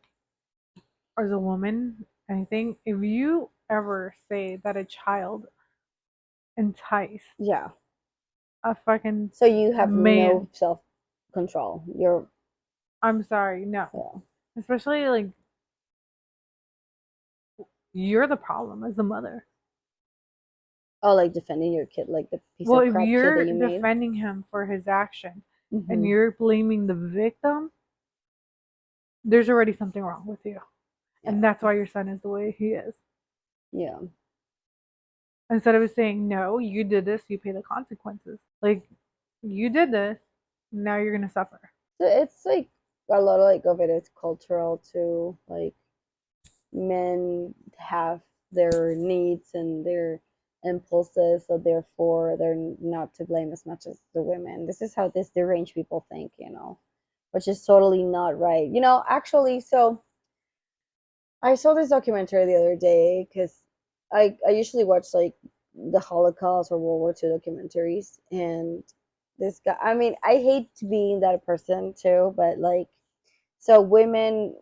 or as a woman. I think if you ever say that a child enticed Yeah, a fucking so you have no man, self control. You're I'm sorry, no. yeah. Especially like you're the problem as a mother. Oh, like defending your kid like the piece Well, of if crap kid that you're you made. defending him for his action and Hmm. you're blaming the victim, there's already something wrong with you. And Yeah, that's why your son is the way he is. yeah. Instead of saying, no, you did this, you pay the consequences. Like, you did this, now you're going to suffer. So it's like a lot of like of it is cultural too. Like men have their needs and their impulses, so therefore they're not to blame as much as the women. This is how this deranged people think, which is totally not right. Actually, so I saw this documentary the other day because I usually watch like the Holocaust or World War II documentaries, and this guy. I mean, I hate to be that person too, but like, so women,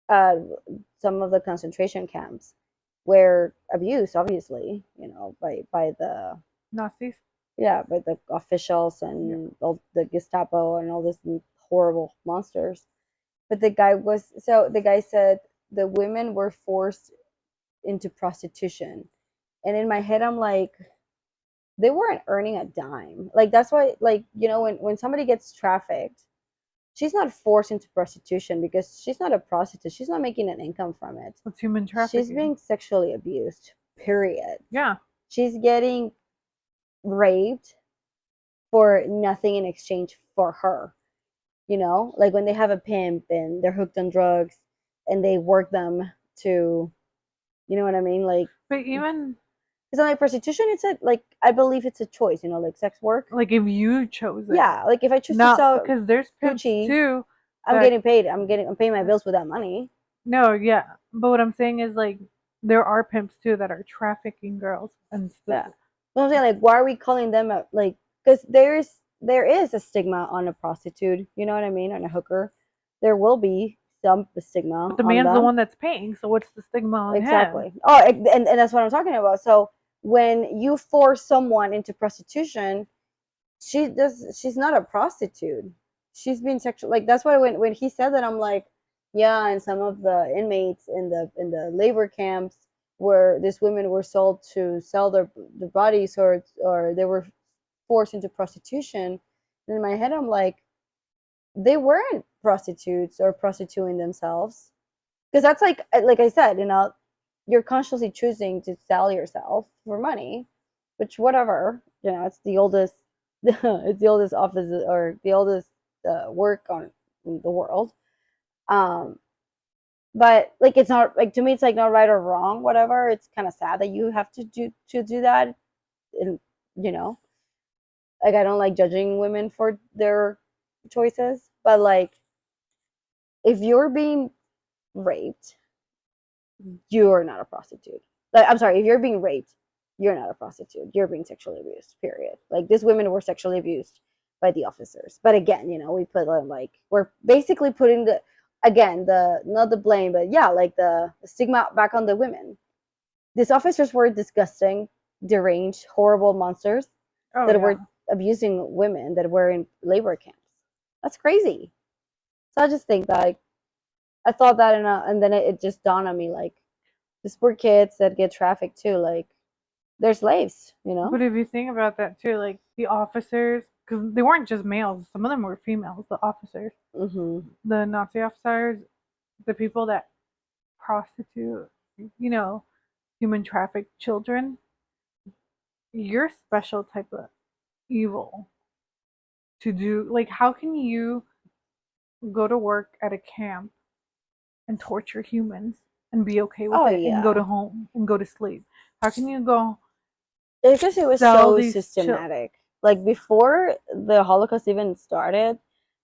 uh, some of the concentration camps were abused, obviously, by the Nazis? yeah, by the officials Yeah. and all the Gestapo and all these horrible monsters. But the guy said the women were forced into prostitution. And in my head, I'm like, they weren't earning a dime. Like, that's why, like, when somebody gets trafficked, she's not forced into prostitution because she's not a prostitute. She's not making an income from it. It's human She's trafficking. being sexually abused, period. Yeah. She's getting raped for nothing in exchange for her. Like when they have a pimp and they're hooked on drugs and they work them to, you know what I mean? Like, But even because like prostitution, it's like I believe it's a choice, like sex work. like if you chose it, Yeah, like if I choose to not sell because there's pimps Gucci, too I'm that getting paid. I'm paying my bills with that money. no, yeah. But what I'm saying is like there are pimps too that are trafficking girls and Yeah, but I'm saying like, why are we calling them a like? Because there is a stigma on a prostitute. You know what I mean? On a hooker, there will be some but stigma the on man's the them. one that's paying, so what's the stigma on him? Exactly. Oh, and that's what I'm talking about. So when you force someone into prostitution, she's not a prostitute. She's being sexual. Like that's why when he said that, I'm like, yeah. And some of the inmates in the labor camps where these women were sold to sell their bodies, or they were forced into prostitution. And in my head, I'm like, they weren't prostitutes or prostituting themselves, because that's like I said, you're consciously choosing to sell yourself for money, which whatever, it's the oldest it's the oldest office or the oldest work on in the world. um but like it's not like, to me it's like not right or wrong, whatever. It's kind of sad that you have to do that. And you know like, I don't like judging women for their choices, but like, if you're being raped, you're not a prostitute. Like, I'm sorry, if you're being raped, you're not a prostitute. You're being sexually abused. Period. Like these women were sexually abused by the officers. But again, we put them like we're basically putting the again the not the blame, but yeah, like the stigma back on the women. These officers were disgusting, deranged, horrible monsters Oh that yeah. were abusing women that were in labor camps. That's crazy. So I just think that I thought that, and then it just dawned on me like these poor kids that get trafficked too. Like they're slaves, you know. But if you think about that too, like the officers, because they weren't just males, some of them were females, the officers, Mm-hmm. the Nazi officers, the people that prostitute, you know, human traffic children, you're a special type of evil to do. Like, how can you go to work at a camp and torture humans and be okay with Oh it and go to yeah, home and go to sleep? How can you go it's just it was sell so these systematic. Like before the Holocaust even started,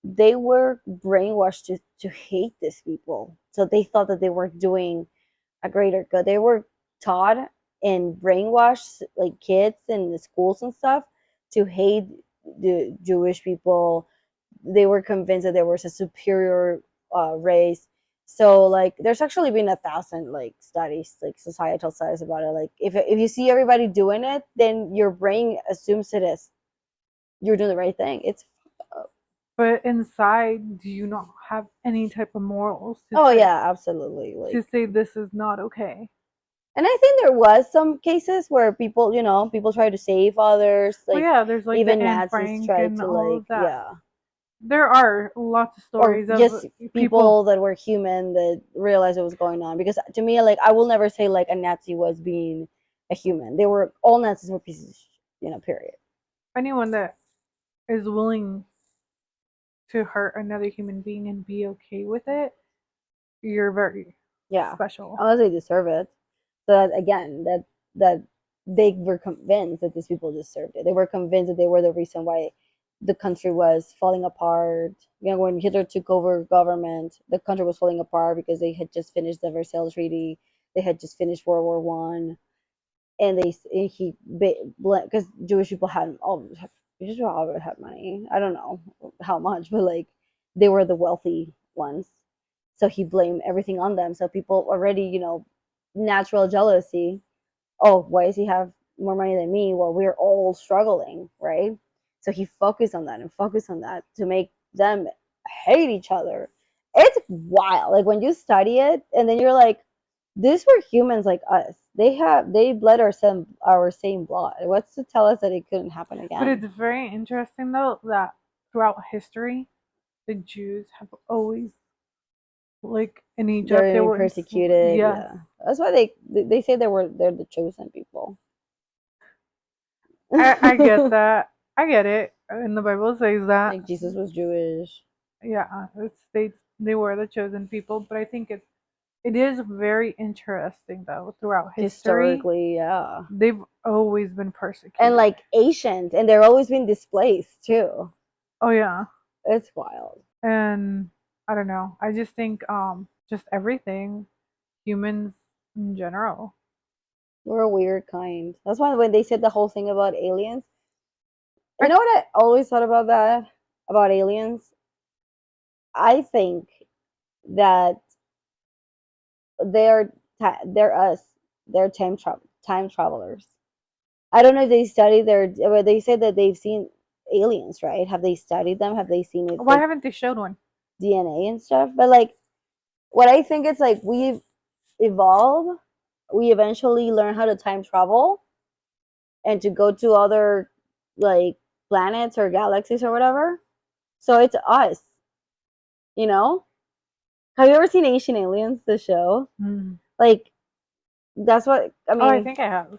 they were brainwashed to hate these people. So they thought that they were doing a greater good. They were taught and brainwashed like kids in the schools and stuff to hate the Jewish people. They were convinced that there was a superior race. So like there's actually been 1,000 like studies, like societal studies about it. Like if you see everybody doing it, then your brain assumes it is you're doing the right thing. It's but inside do you not have any type of morals oh yeah, absolutely. to Like say this is not okay? and I think there was some cases where people, people try to save others, Well, like yeah, there's like the even Anne Nazis Frank tried and to all like, of that. yeah, There are lots of or stories of just people. people that were human that realized what was going on. Because to me, like I will never say like a Nazi was being a human. They were all Nazis were pieces, of period. Anyone that is willing to hurt another human being and be okay with it, you're very Yeah, special. unless they deserve it. So that again, that they were convinced that these people deserved it. They were convinced that they were the reason why the country was falling apart. When Hitler took over government, the country was falling apart because they had just finished the Versailles Treaty. They had just finished World War I, and because Jewish people had all Jewish people always had money. I don't know how much, but like they were the wealthy ones. So he blamed everything on them. So people already, natural jealousy. Oh, why does he have more money than me? Well, we're all struggling, right? So he focused on that and focused on that to make them hate each other. It's wild. Like when you study it, and then you're like, these were humans like us. They bled our same blood. What's to tell us that it couldn't happen But again? it's very interesting though that throughout history, the Jews have always, like in Egypt, They're they being were persecuted. yes. Yeah, that's why they say they're the chosen people. I get that. I get it. And the Bible says that. Like Jesus was Jewish. Yeah, it states they were the chosen people, but I think it is very interesting though throughout history Historically, yeah. they've always been And persecuted. like Asians, and they're always been displaced too. Oh yeah. It's wild. And I don't know. I just think just everything, humans in general. We're a weird kind. That's why when they said the whole thing about aliens, you I, know what I always thought about that about aliens? I think that they're they're us. They're time travelers. I don't know if they study their. But they said that they've seen aliens, right? Have they studied them? Have they seen it why like haven't they showed one? DNA and stuff? But like, what I think it's like we evolve. We eventually learn how to time travel and to go to other like planets or galaxies or whatever. So it's us, you know? Have you ever seen Ancient Aliens, the show? Hmm. Like that's what I Oh, I mean. think I have,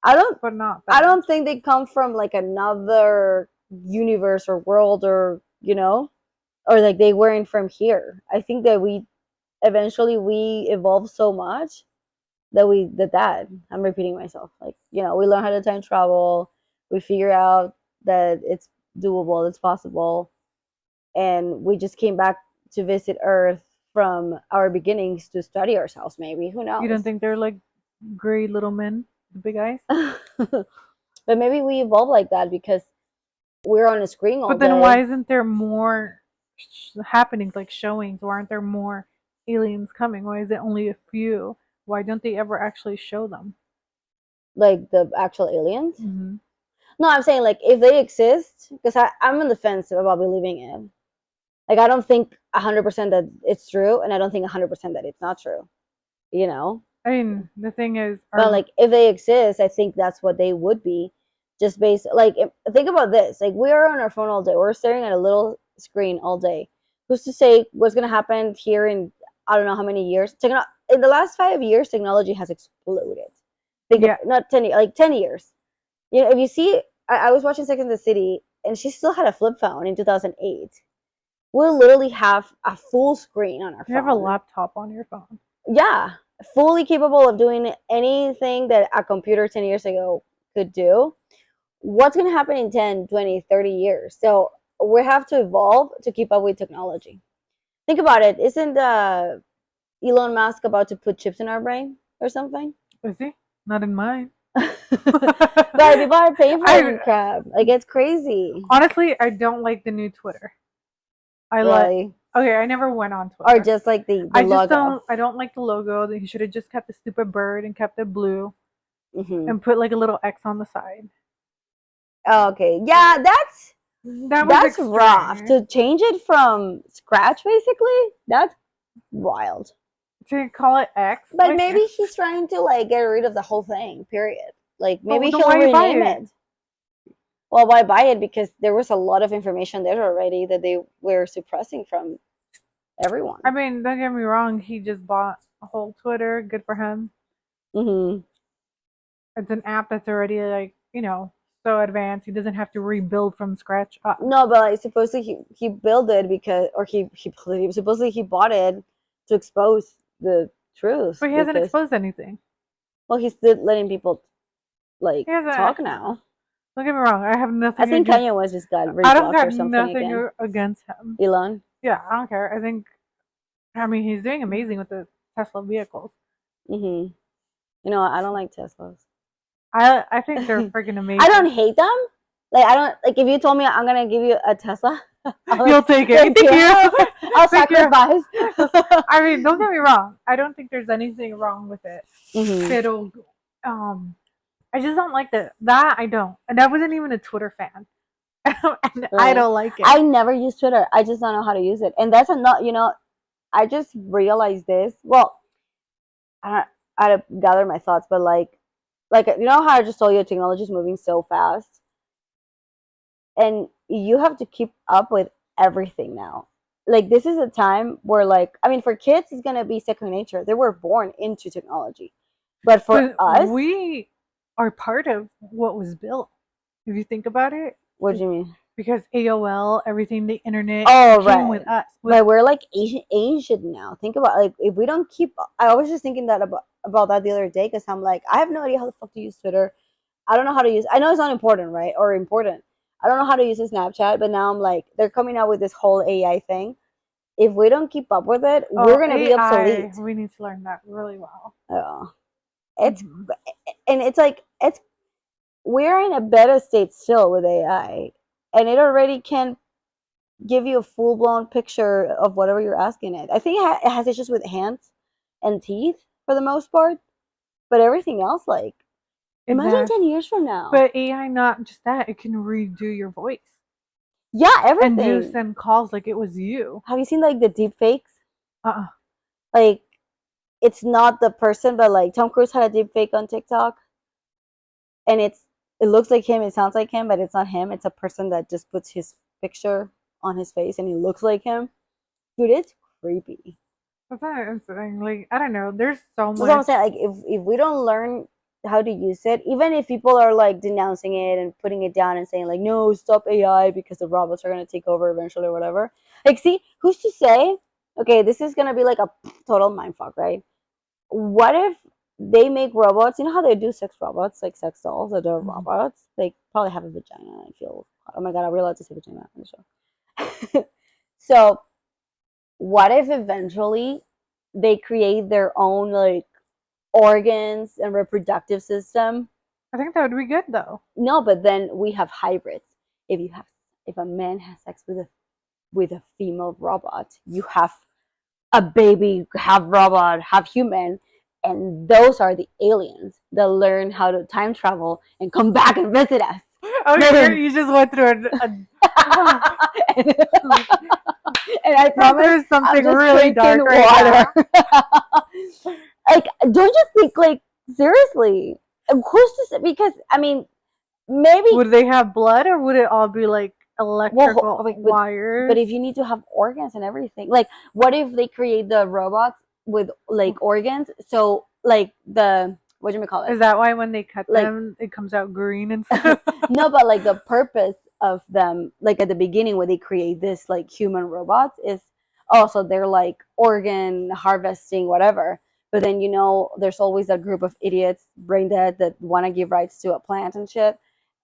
I don't but not I that don't much. think they come from like another universe or world or like they weren't from here. I think that we eventually we evolved so much that that I'm repeating myself. Like, we learn how to time travel, we figure out that it's doable, it's possible, and we just came back to visit Earth from our beginnings to study ourselves, maybe. Who You don't knows? think they're like gray little men? the big eyes. But maybe we evolve like that because we're on a screen all But then why day. isn't there more happenings like showings? Why aren't there more aliens coming? Why is it only a few? Why don't they ever actually show them? Like the actual aliens. Hmm. No, I'm saying like if they exist, because I'm on the fence about believing it. Like I don't think 100% that it's true, and I don't think 100% that it's not true. You know, I mean, the thing is, but our like if they exist, I think that's what they would be. Just based like think about this: like we are on our phone all day, we're staring at a little screen all day. Who's to say what's gonna happen here in I don't know how many years? In the last 5 years, technology has exploded. Think of yeah, not 10 like 10 years. You know, if you see, I was watching Sex and the City, and she still had a flip phone in 2008. We'll literally have a full screen on our you have a phone. laptop on your phone. Yeah, fully capable of doing anything that a computer 10 years ago could do. What's going to happen in 10, 20, 30 years? So we have to evolve to keep up with technology. Think about it. Isn't Elon Musk about to put chips in our brain or something? Is he? Not in mine. But people are paying for I that crap. Like, it's crazy. honestly, I don't like the new Twitter. I like. Really. Okay, I never went on Or Twitter. just like the I just logo. don't. I don't like the logo. He should have just kept the stupid bird and kept it blue Hmm. and put like a little X on the side. Okay. Yeah, That was that's rough. extreme. To change it from scratch, basically, that's wild. To call it X, But like, maybe he's trying to like get rid of the whole thing, period. Like but maybe then he'll why you buy rename it? it. Well, why buy it? Because there was a lot of information there already that they were suppressing from I everyone. mean, don't get me wrong. He just bought a whole Twitter. Good for him. Hmm. It's an app that's already like so advanced. He doesn't have to rebuild from scratch up. No, but like supposedly he built it because, or he supposedly he bought it to expose the truth But he hasn't because exposed anything. well he's still letting people like He hasn't. talk now. Don't get me wrong. I have I nothing think against. Kanye West just got I don't reblocked or got something nothing again. against him. Elon. Yeah, I don't care. I think. I mean, he's doing amazing with the Tesla vehicles. Hmm. You know, I don't like Teslas. I think they're I freaking don't amazing. hate them. Like I don't like if you told me I'm gonna give you a Tesla, I'll You'll take it. thank Thank you. you. I'll Thank you. sacrifice. I mean, don't get me wrong. I don't think there's anything wrong with it. Hmm. Pero, um, I just don't like that. I don't. And I wasn't even a Twitter fan. And I Really, don't like it. I never use Twitter. I just don't know how to use it, and that's a not. You know, I just realized this. Well, I had to gather my thoughts, but like you know how I just told you technology is moving so fast, and you have to keep up with everything now. Like this is a time where like I mean for kids it's gonna be second nature. They were born into technology. But for But us, we are part of what was built. If you think about it, what do you mean? because AOL, everything, the internet Oh came right. with us. With But we're like ancient now. Think about like if we don't keep I was just thinking that about that the other day because I'm like, I have no idea how the fuck to use Twitter. I don't know how to use I know it's not important, right? Or important. I don't know how to use a Snapchat, but now I'm like they're coming out with this whole AI thing. If we don't keep up with it, we're gonna be AI, obsolete. we need to learn that really well. Oh, it's Hmm. and it's like it's we're in a better state still with AI, and it already can give you a full blown picture of whatever you're asking it. I think it has issues with hands and teeth for the most part, but everything else, like It imagine does. 10 years from now. But AI, not just that, it can redo your voice Yeah, and do everything. send calls like it was you. Have you seen like the deep fakes? Uh-uh. Like it's not the person, but like Tom Cruise had a deep fake on TikTok, and it looks like him, it sounds like him, but it's not him. It's a person that just puts his picture on his face, and he looks like him. Dude, it's creepy. That's not interesting. Like, I don't know. There's so That's what I'm much. saying. Like, if we don't learn how to use it, even if people are like denouncing it and putting it down and saying like, no, stop AI because the robots are gonna take over eventually or whatever. Like, see, who's to say? Okay, this is gonna be like a total mindfuck, right? What if they make robots? You know how they do sex robots, like sex dolls that are Mhm. robots? They probably have a vagina. I feel. Oh my god, are we allowed to say vagina on the show? So, what if eventually they create their own like organs and reproductive system. I think that would be good though. No, but then we have hybrids. If a man has sex with a female robot, you have a baby, half robot, half human, and those are the aliens that learn how to time travel and come back and visit us. Oh, you just went through And I promise there's something I'm just really dark drinking right water. Like, don't you think, like, seriously, who's to say? Because I mean, maybe Would they have blood or would it all be like electrical wires? but if you need to have organs and everything, like, what if they create the robots with like organs? So like the what do you call it? Is that why when they cut Like- them, it comes out green and stuff? No, but like the purpose of them, like at the beginning when they create this like human robots, is also they're like organ harvesting, whatever. But then there's always that group of idiots, brain dead, that want to give rights to a plant and shit,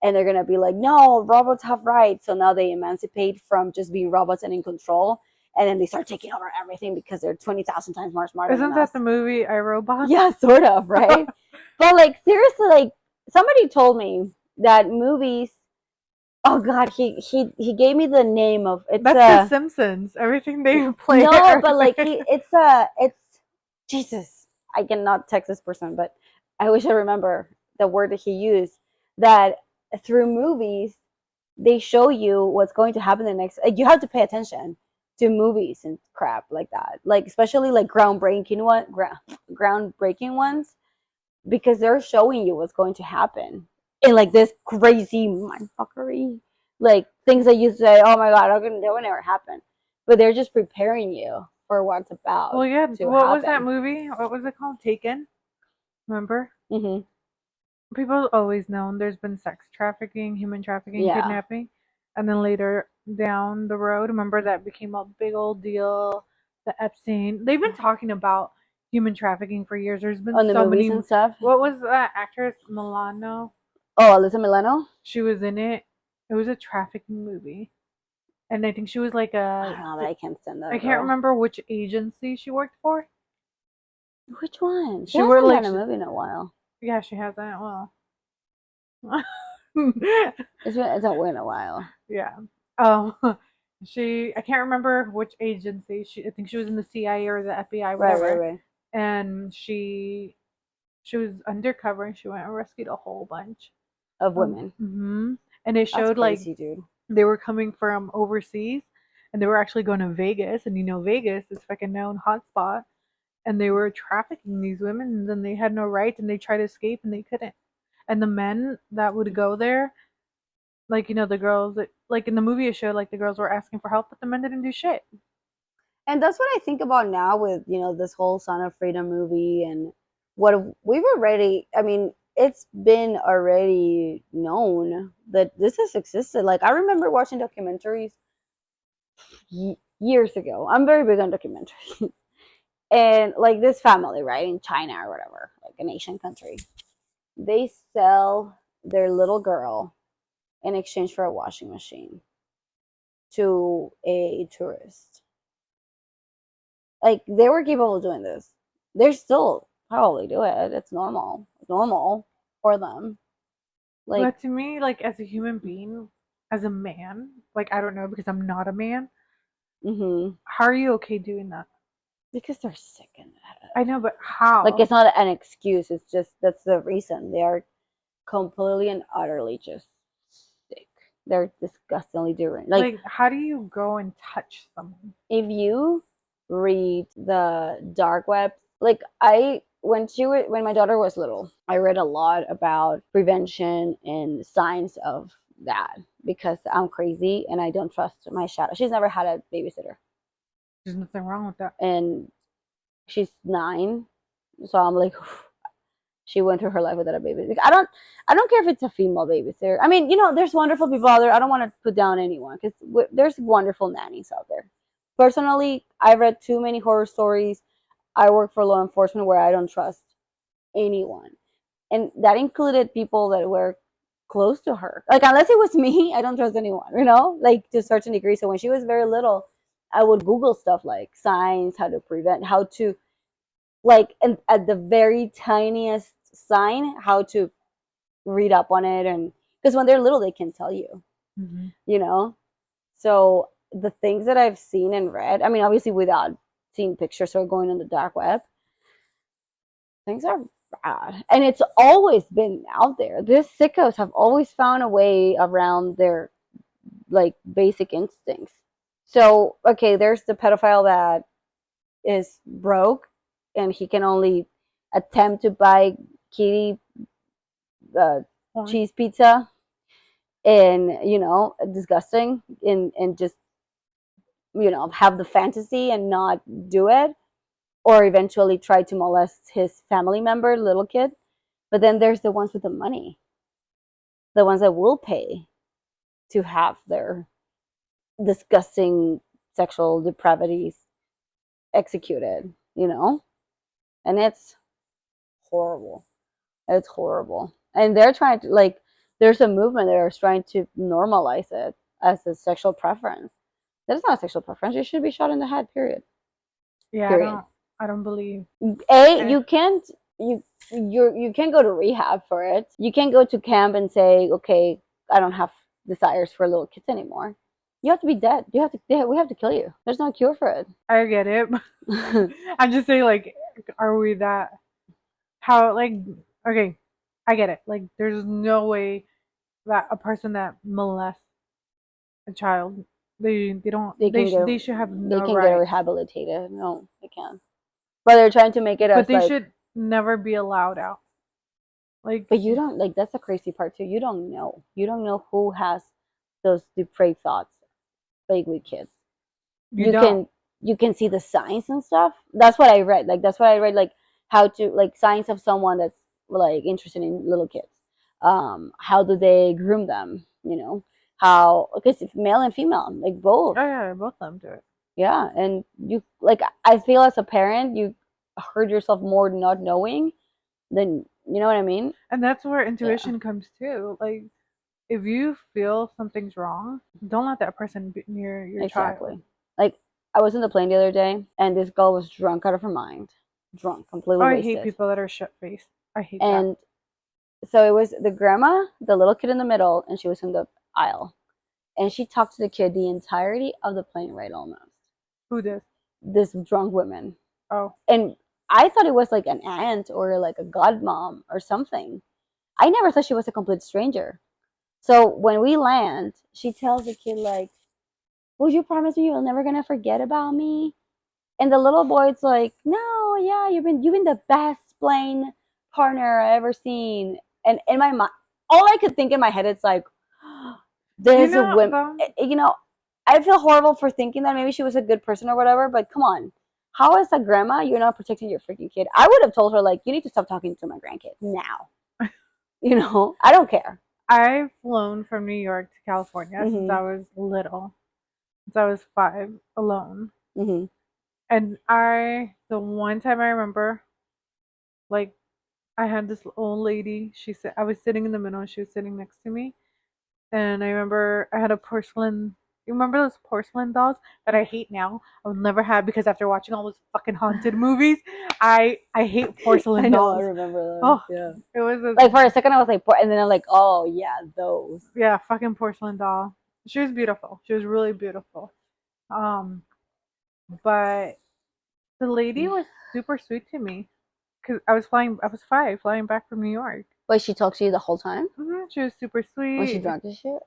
and they're gonna be like, no, robots have rights. So now they emancipate from just being robots and in control, and then they start taking over everything because they're 20,000 times more smarter. Isn't than that us. the movie I, Robot? Yeah, sort of, right? But like seriously, like somebody told me that movies. Oh God, he gave me the name of it's. That's The Simpsons. Everything they play. No, but like it's Jesus. I cannot text this person, but I wish I remember the word that he used. That through movies, they show you what's going to happen the next. Like, you have to pay attention to movies and crap like that. Like especially like groundbreaking ones, because they're showing you what's going to happen in like this crazy mindfuckery, like things that you say, oh my God, that would never happen, but they're just preparing you for what's about. Well, yeah. to What was happen. that movie? What was it called? Taken. Remember? Mm-hmm. People always known there's been sex trafficking, human trafficking, Yeah. kidnapping, and then later down the road, remember that became a big old deal. The Epstein. They've been talking about human trafficking for years. There's been On the so movies many. and stuff. What was that actress Milano? Oh, Alyssa Milano. She was in it. It was a trafficking movie, and I think she was like I don't know, but I can't stand that. I can't remember which agency she worked for. Which one. She She hasn't were like done a movie in a while. Yeah, she hasn't. Well, It's been a while. yeah. Oh, I can't remember which agency. I think she was in the CIA or the FBI, whatever. Right. And she was undercover and she went and rescued a whole bunch Of women. Mm-hmm. And it showed That's crazy, like dude. they were coming from overseas and they were actually going to Vegas, and Vegas is fucking known hotspot, and they were trafficking these women, and then they had no rights and they tried to escape and they couldn't. And the men that would go there, like the girls that, like in the movie it showed, like the girls were asking for help but the men didn't do shit. And that's what I think about now with this whole Son of Freedom movie, and what we've already. I mean, it's been already known that this has existed. Like, I remember watching documentaries years ago. I'm very big on documentaries. And like this family, right, in China or whatever, like an Asian country, they sell their little girl in exchange for a washing machine to a tourist. Like, they were capable of doing this. They're still probably do it. It's normal for them. Like, But to me, like as a human being, as a man, like I don't know because I'm not a man. How are you okay doing that? because they're sick in the head. I know, but how? Like, it's not an excuse. It's just that's the reason. They are completely and utterly just sick. They're disgustingly different. Like how do you go and touch someone? If you read the dark web, like when my daughter was little, I read a lot about prevention and signs of that, because I'm crazy and I don't trust my shadow. She's never had a babysitter. There's nothing wrong with that. And she's 9, so I'm like, she went through her life without a baby. I don't care if it's a female babysitter. I mean, there's wonderful people out there. I don't want to put down anyone, because there's wonderful nannies out there. Personally, I've read too many horror stories. I work for law enforcement where I don't trust anyone, and that included people that were close to her. Like, unless it was me, I don't trust anyone. Like, to a certain degree. So when she was very little, I would Google stuff like signs, how to prevent, how to like and at the very tiniest sign how to read up on it, and because when they're little they can tell you, Mm-hmm. you know. So the things that I've seen and read, I mean, obviously without seeing pictures or going on the dark web, things are bad. And it's always been out there. These sickos have always found a way around their like basic instincts. So, okay, there's the pedophile that is broke and he can only attempt to buy kitty uh, cheese pizza and, you know, disgusting and just, you know, have the fantasy and not do it, or eventually try to molest his family member, little kid. But then there's the ones with the money, the ones that will pay to have their disgusting sexual depravities executed, you know? And it's horrible. It's horrible. And they're trying to, like, there's a movement that is trying to normalize it as a sexual preference. That is not a sexual preference. You should be shot in the head, period. Yeah, Period. I don't believe. You can't you can't go to rehab for it. You can't go to camp and say, okay, I don't have desires for little kids anymore. You have to be dead. You have to. We have to kill you. There's no cure for it. I get it. I'm just saying, like, are we that? How, like, okay, I get it. Like, there's no way that a person that molests a child, they don't, they should have they no can get rights. rehabilitated. No, they can't. But they're trying to make it But as they like. should never be allowed out. Like, But you don't like. That's the crazy part too. You don't know. You don't know who has those depraved thoughts. Like with kids, you you don't. can you can see the signs and stuff. That's what I read. Like that's what I read. Like how to like signs of someone that's like interested in little kids. How do they groom them? You know how because it's male and female, like both. Oh yeah, both of them do it. Yeah, and you like I feel as a parent, you hurt yourself more not knowing than you know what I mean. And that's where Yeah, intuition comes too. Like, if you feel something's wrong, don't let that person be near your child. exactly. Like I was in the plane the other day, and this girl was drunk out of her mind, drunk, Oh, completely I hate wasted, people that are shut faced. I hate that. and so it was the grandma, the little kid in the middle, and she was in the aisle. And she talked to the kid the entirety of the plane ride almost. Who does? This drunk woman. Oh, And I thought it was like an aunt or like a godmom or something. I never thought she was a complete stranger. So when we land, she tells the kid like, "Will you promise me you're never gonna forget about me?" And the little boy's like, "No, yeah, you've been the best plane partner I ever seen." And in my mind, all I could think in my head is like, you "There's a know, women." though, You know, I feel horrible for thinking that maybe she was a good person or whatever. But come on, how is a grandma you're not protecting your freaking kid? I would have told her like, "You need to stop talking to my grandkid now." You know, I don't care. I've flown from New York to California since Mhm. I was little, since I was 5, alone. Mhm. And the one time I remember, like, I had this old lady. She said I was sitting in the middle, and she was sitting next to me. And I remember I had a porcelain. You remember those porcelain dolls that I hate now? I would never have because after watching all those fucking haunted movies, I hate I porcelain know. I dolls. remember those. Oh, Yeah. it was a, Like for a second, I was like, and then I'm like, oh yeah, those. yeah, fucking porcelain doll. She was beautiful. She was really beautiful. Um, but the lady was super sweet to me because I was flying. I was 5, flying back from New York. Wait, she talked to you the whole time? She was super Was she sweet. drunk as shit?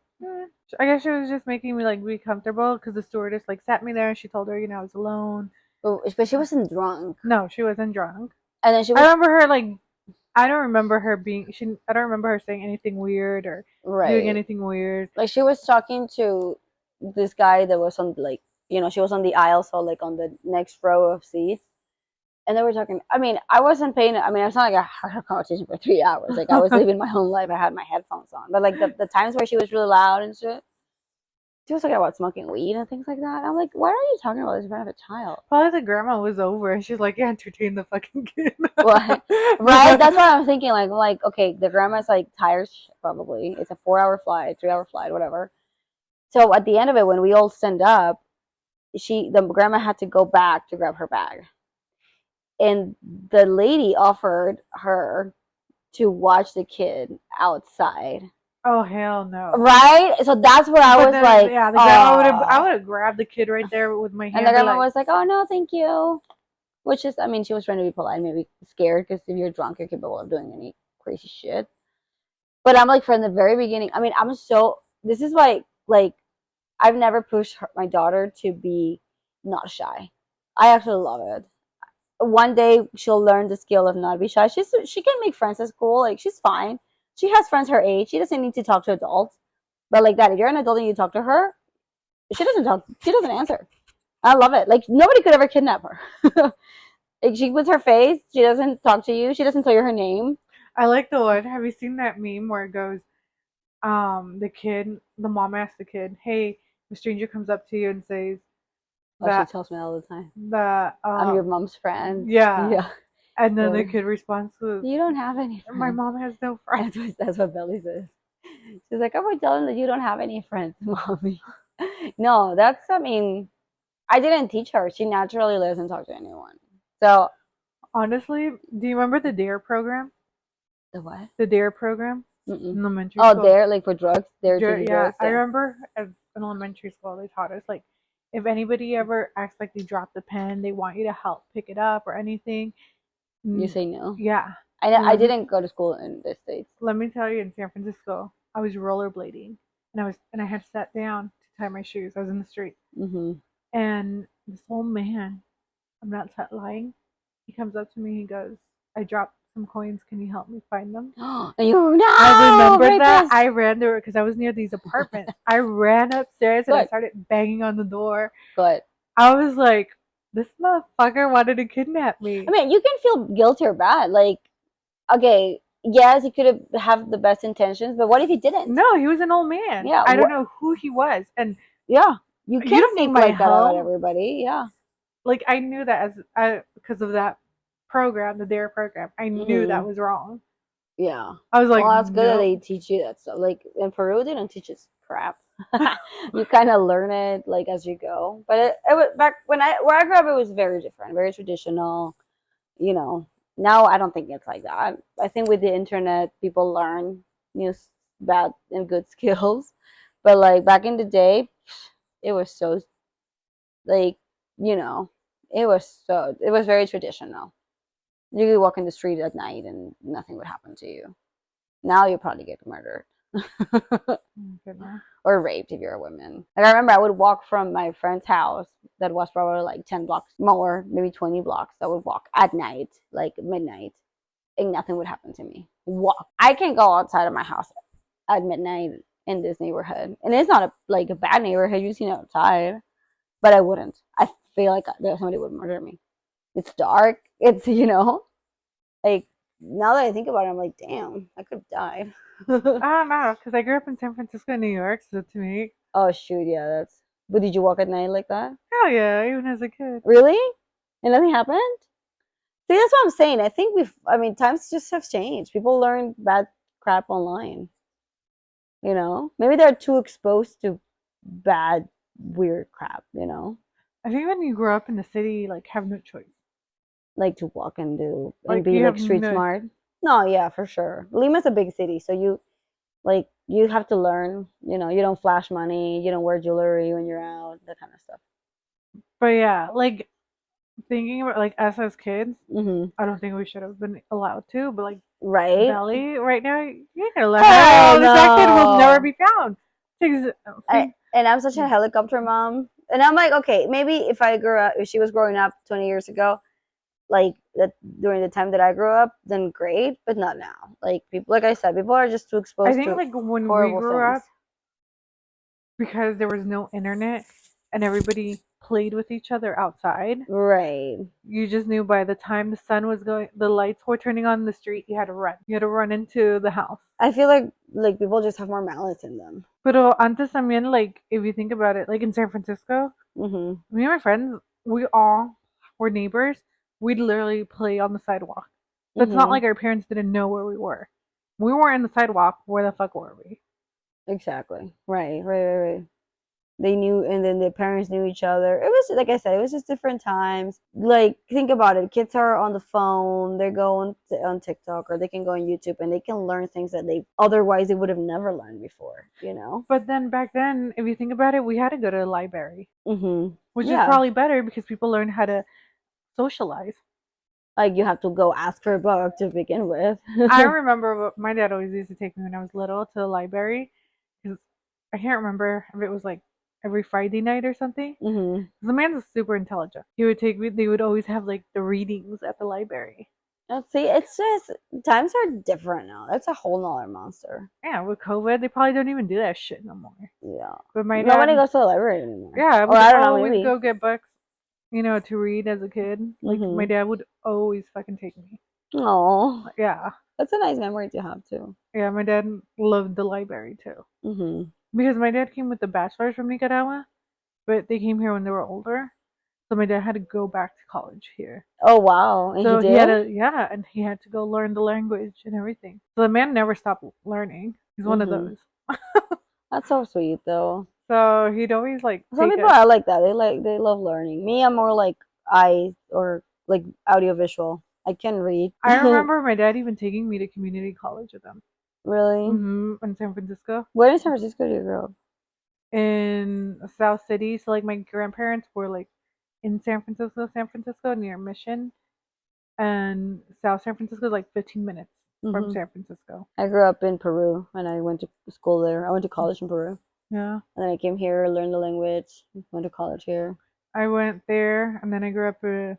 I guess she was just making me like be comfortable because the stewardess like sat me there and she told her, I was alone. But she wasn't drunk. No, she wasn't drunk. And then she I was remember her like I don't remember her being she. I don't remember her saying anything weird or doing right. anything weird. Like she was talking to this guy that was on like she was on the aisle, so like on the next row of seats. And they were talking. I mean, I wasn't paying. I mean, it's not like I had a conversation for 3 hours. Like I was living my own life. I had my headphones on. But like the times where she was really loud and shit, she was talking about smoking weed and things like that. I'm like, why are you talking about this in front of a child? Probably the grandma was over and she's like, yeah, entertain the fucking kid. What? Right? That's what I'm thinking. Like, okay, the grandma's like tired, probably. It's a 4 hour flight, 3 hour flight, whatever. So at the end of it, when we all stand up, the grandma had to go back to grab her bag. and the lady offered her to watch the kid outside. Oh hell no. Right? So that's where I But was then like, yeah, the grandma I oh. would have grabbed the kid right there with my And the hand, be grandma like, was like, oh no, thank you. Which is, I mean, she was trying to be polite, maybe scared because if you're drunk, you're capable of doing any crazy shit. But I'm like, from the very beginning, I mean, this is why, like, I've never pushed my daughter to be not shy. I actually love it. One day she'll learn the skill of not be shy. She can make friends at school. Like she's fine. She has friends her age. She doesn't need to talk to adults. But like that, if you're an adult and you talk to her, she doesn't talk. She doesn't answer. I love it. Like nobody could ever kidnap her. Like she puts her face. She doesn't talk to you. She doesn't tell you her name. I like the one. Have you seen that meme where it goes, the mom asks the kid, "Hey, the stranger comes up to you and says Oh, she that tells me all the time. that I'm your mom's friend. yeah," Yeah. and then the Or kid responds with, you don't have any "My friends. mom has no friends." That's what Belly says. She's like, I'm gonna tell him that you don't have any friends, mommy. No, that's, I mean, I didn't teach her. She naturally doesn't talk to anyone. So, Honestly, do you remember the DARE program? the what? The DARE program Mm-mm. in elementary Oh, school. they're like for drugs. They're taking Yeah, drugs. I Yeah. remember as in elementary school they taught us like if anybody ever acts like they dropped the pen, they want you to help pick it up or anything. You say no. Yeah. I Let me didn't go to school in the States. let me tell you, in San Francisco, I was rollerblading and I had sat down to tie my shoes. I was in the street Mm-hmm. and this old man, I'm not lying, he comes up to me. He goes, "I dropped some coins. Can you help me find them?" And you I no remembered that. rapist. I ran there because I was near these apartments. I ran upstairs and I Good, started banging on the door. good. I was like, this motherfucker wanted to kidnap I me. mean, you can feel guilty or bad. Like, okay, yes, he could have the best intentions, but what if he didn't? No, he was an old man. Yeah, I don't know who he was. And yeah. You you can't don't need think my like that about help. everybody. Yeah. Like, I knew that because of that program, the DARE program. I knew that Hmm. was wrong. Yeah. I was like, Well, that's good that nope. they teach you that stuff. Like in Peru, they don't teach us crap. You kind of learn it like as you go. But it was back when where I grew up, it was very different, very traditional. You know, now I don't think it's like that. I think with the internet, people learn new bad and good skills. But like back in the day, it was so like you know, it was very traditional. You could walk in the street at night and nothing would happen to you. Now you probably get murdered Oh, goodness. or raped if you're a woman. Like I remember I would walk from my friend's house that was probably like 10 blocks more, maybe 20 blocks. I would walk at night, like midnight, and nothing would happen to me. Walk. I can go outside of my house at midnight in this neighborhood. And it's not like a bad neighborhood, you see outside, but I wouldn't. I feel like somebody would murder me. It's dark. It's, like now that I think about it, I'm like, damn, I could have died. I don't know, because I grew up in San Francisco, New York, so to me, Oh shoot, yeah, that's. But did you walk at night like that? hell yeah, even as a kid. Really? And nothing happened? See, that's what I'm saying. I think I mean, times just have changed. People learn bad crap online. Maybe they're too exposed to bad, weird crap. I think when you grow up in the city, you like have no choice. Like to walk and do and Like be you like have street no. smart. No, yeah, for sure. Lima's a big city, so you have to learn. You don't flash money. You don't wear jewelry when you're out. That kind of stuff. But yeah, like thinking about like us as kids, Hmm. I don't think we should have been allowed to. But like Right? Belly, right now, you ain't gonna let her Hell out. That kid will never no. be found. And I'm such a helicopter mom. And I'm like, okay, maybe if she was growing up 20 years ago, like that during the time that I grew up, then great, but not now. Like people, like I said, people are just too I exposed think to like when we horrible grew things. up, because there was no internet and everybody played with each other outside. Right. You just knew by the time the lights were turning on the street, you had to run. You had to run into the house. I feel like people just have more malice in them. Pero antes también, like, if you think about it, like in San Francisco, Hmm. me and my friends, we all were neighbors. We'd literally play on the sidewalk. So it's not Hmm. like our parents didn't know where we were. We weren't in the sidewalk. Where the fuck were we? Exactly. Right. Right. Right. Right. They knew, and then their parents knew each other. It was like I said, it was just different times. Like think about it, kids are on the phone, they're going on TikTok, or they can go on YouTube, and they can learn things that they otherwise they would have never learned before. You know. But then back then, if you think about it, we had to go to the library, which is Yeah. probably better because people learn how to socialize. Like you have to go ask for a book to begin with. I remember my dad always used to take me when I was little to the library because I can't remember if it was like every Friday night or something. The man's super intelligent. He would take me. They would always have like the readings at the library. Let's see, it's just times are different now. That's a whole nother monster. Yeah, with COVID, they probably don't even do that shit no more. Yeah. But my Nobody dad, goes to the library anymore. yeah, Or would I don't know, always maybe. go get books, to read as a kid. Like my dad would always fucking take me. Oh, Yeah, that's a nice memory to have too. yeah. My dad loved the library too. Because my dad came with the bachelors from Nicaragua, but they came here when they were older. So my dad had to go back to college here. Oh wow, and So he he had did. to, yeah, and he had to go learn the language and everything. So the man never stopped learning. He's one of those. That's so sweet though. So he'd always like Some take people us. are like that. They love learning. Me, I'm more like I or like audiovisual. I can read. I remember my dad even taking me to community college with him. Really? In San Francisco. Where in San Francisco do you grow up? In South City. So like my grandparents were like in San Francisco near Mission. And South San Francisco is like 15 minutes from San Francisco. I grew up in Peru and I went to school there. I went to college in Peru. Yeah. And then I came here, learned the language, went to college here. I went there and then I grew up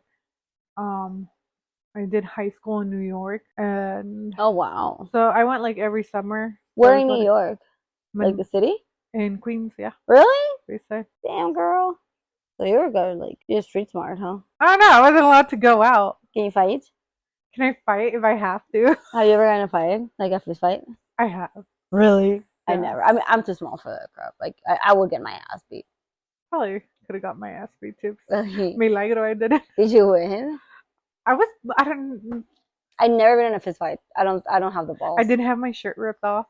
um I did high school in New York and Oh wow. so I went like every summer. Where in New York? Like the city? In Queens, yeah. Really? Freestyle. Damn girl. So you were good, like you're street smart, huh? I don't know, I wasn't allowed to go out. Can you fight? Can I fight if I have to? Have you ever gotten a fight? Like a fist fight? I have. Really? Yeah. I never. I mean, I'm too small for that crap. Like, I would get my ass beat. Probably could have got my ass beat too. Really? Milagro, I didn't. Did you win? I don't. I've never been in a fist fight. I don't have the balls. I didn't have my shirt ripped off.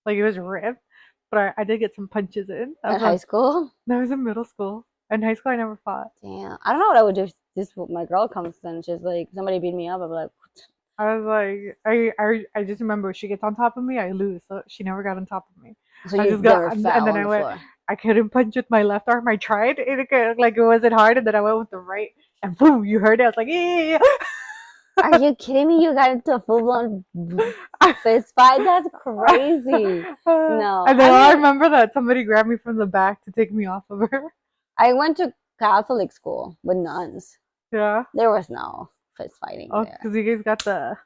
Like it was ripped, but I did get some punches in. In high school? That was in middle school. In high school, I never fought. Damn. I don't know what I would do if my girl comes and she's like, somebody beat me up. I'd be like, I was like, I just remember if she gets on top of me, I lose. So she never got on top of me. so I you just never got, fell and then on I the went. floor. I couldn't punch with my left arm. I tried. Like it wasn't hard, and then I went with the right, and boom! You heard it. I was like, yeah. Are you kidding me? You got into a full blown fist fight? That's crazy. No. And then I remember that somebody grabbed me from the back to take me off of her. I went to Catholic school with nuns. Yeah. There was no fist fighting Oh, there. because you guys got the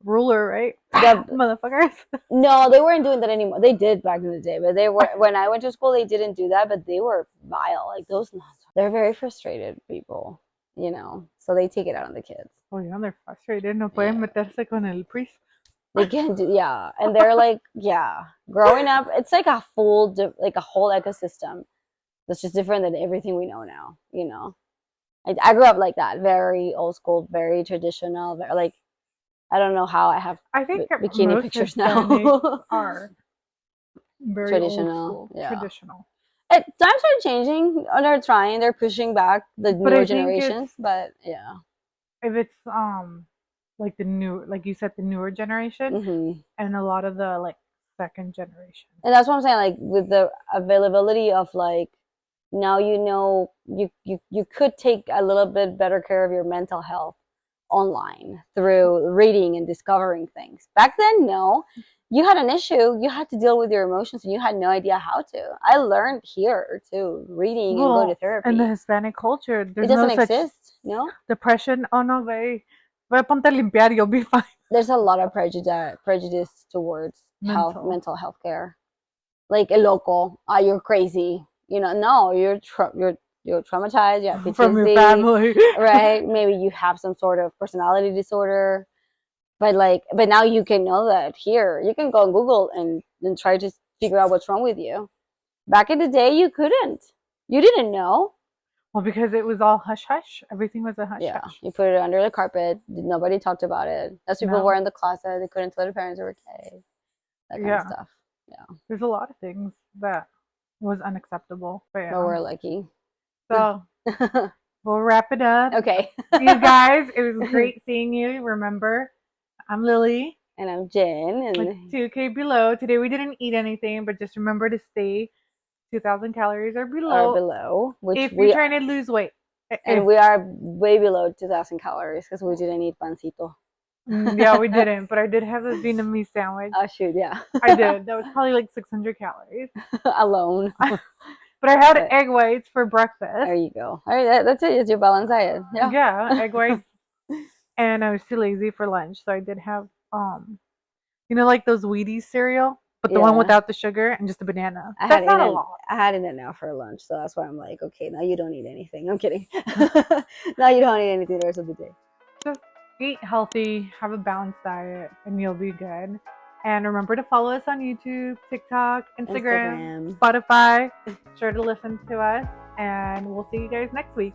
ruler, right? The, motherfuckers. No, they weren't doing that anymore. They did back in the day, but they were when I went to school. They didn't do that, but they were vile. Like those nuns, they're very frustrated people, So they take it out on the kids. Oh yeah, they're frustrated. No pueden meterse con el priest. They can do, yeah, and they're like, yeah. Growing up, it's like a whole ecosystem. That's just different than everything we know now. I grew up like that, very old school, very traditional, very, like. I don't know how I have bikini pictures now. Are very traditional. old school, traditional. Times are changing. They're trying. They're pushing back the newer generations. But yeah, if it's like like you said, the newer generation, and a lot of the like second generation. And that's what I'm saying. Like with the availability of like now, you could take a little bit better care of your mental health online through reading and discovering things. Back then, no. You had an issue, you had to deal with your emotions, and you had no idea how to. I learned here too, reading and going to therapy. In the Hispanic culture, it doesn't exist, depression. Oh no, ve ponte a limpiar, you'll be fine. There's a lot of prejudice towards mental health care. Like el loco, you're crazy. No, you're traumatized, you have PTSD, from your family, right? Maybe you have some sort of personality disorder, but now you can know that here. You can go on Google and try to figure out what's wrong with you. Back in the day, you couldn't. You didn't know. Well, because it was all hush hush. Everything was a hush hush. You put it under the carpet. Nobody talked about it. As people were in the closet, they couldn't tell their parents they were gay. That kind of stuff. Yeah. There's a lot of things that was unacceptable. But But yeah. we're lucky. So we'll wrap it up. Okay. You guys, it was great seeing you. Remember, I'm Lily. And I'm Jen. With And 2K below. Today we didn't eat anything, but just remember to stay 2,000 calories or are below below, which if you're we trying to lose weight. and we are way below 2,000 calories because we didn't eat pancito. Yeah, we didn't, but I did have a Vietnamese sandwich. Oh shoot, yeah. I did. That was probably like 600 calories. Alone. But I had But egg whites for breakfast. there you go. All right, that's it. It's your balanced diet. Yeah. Yeah, egg whites. And I was too lazy for lunch, so I did have like those Wheaties cereal, but the one Yeah. without the sugar and just a banana. I That's had not a eaten lot. I had eaten now for lunch, so that's why I'm like, okay, now you don't eat anything. I'm kidding. Now you don't eat anything the rest of the day. Just eat healthy, have a balanced diet, and you'll be good. And remember to follow us on YouTube, TikTok, Instagram, Spotify. Sure to listen to us, and we'll see you guys next week.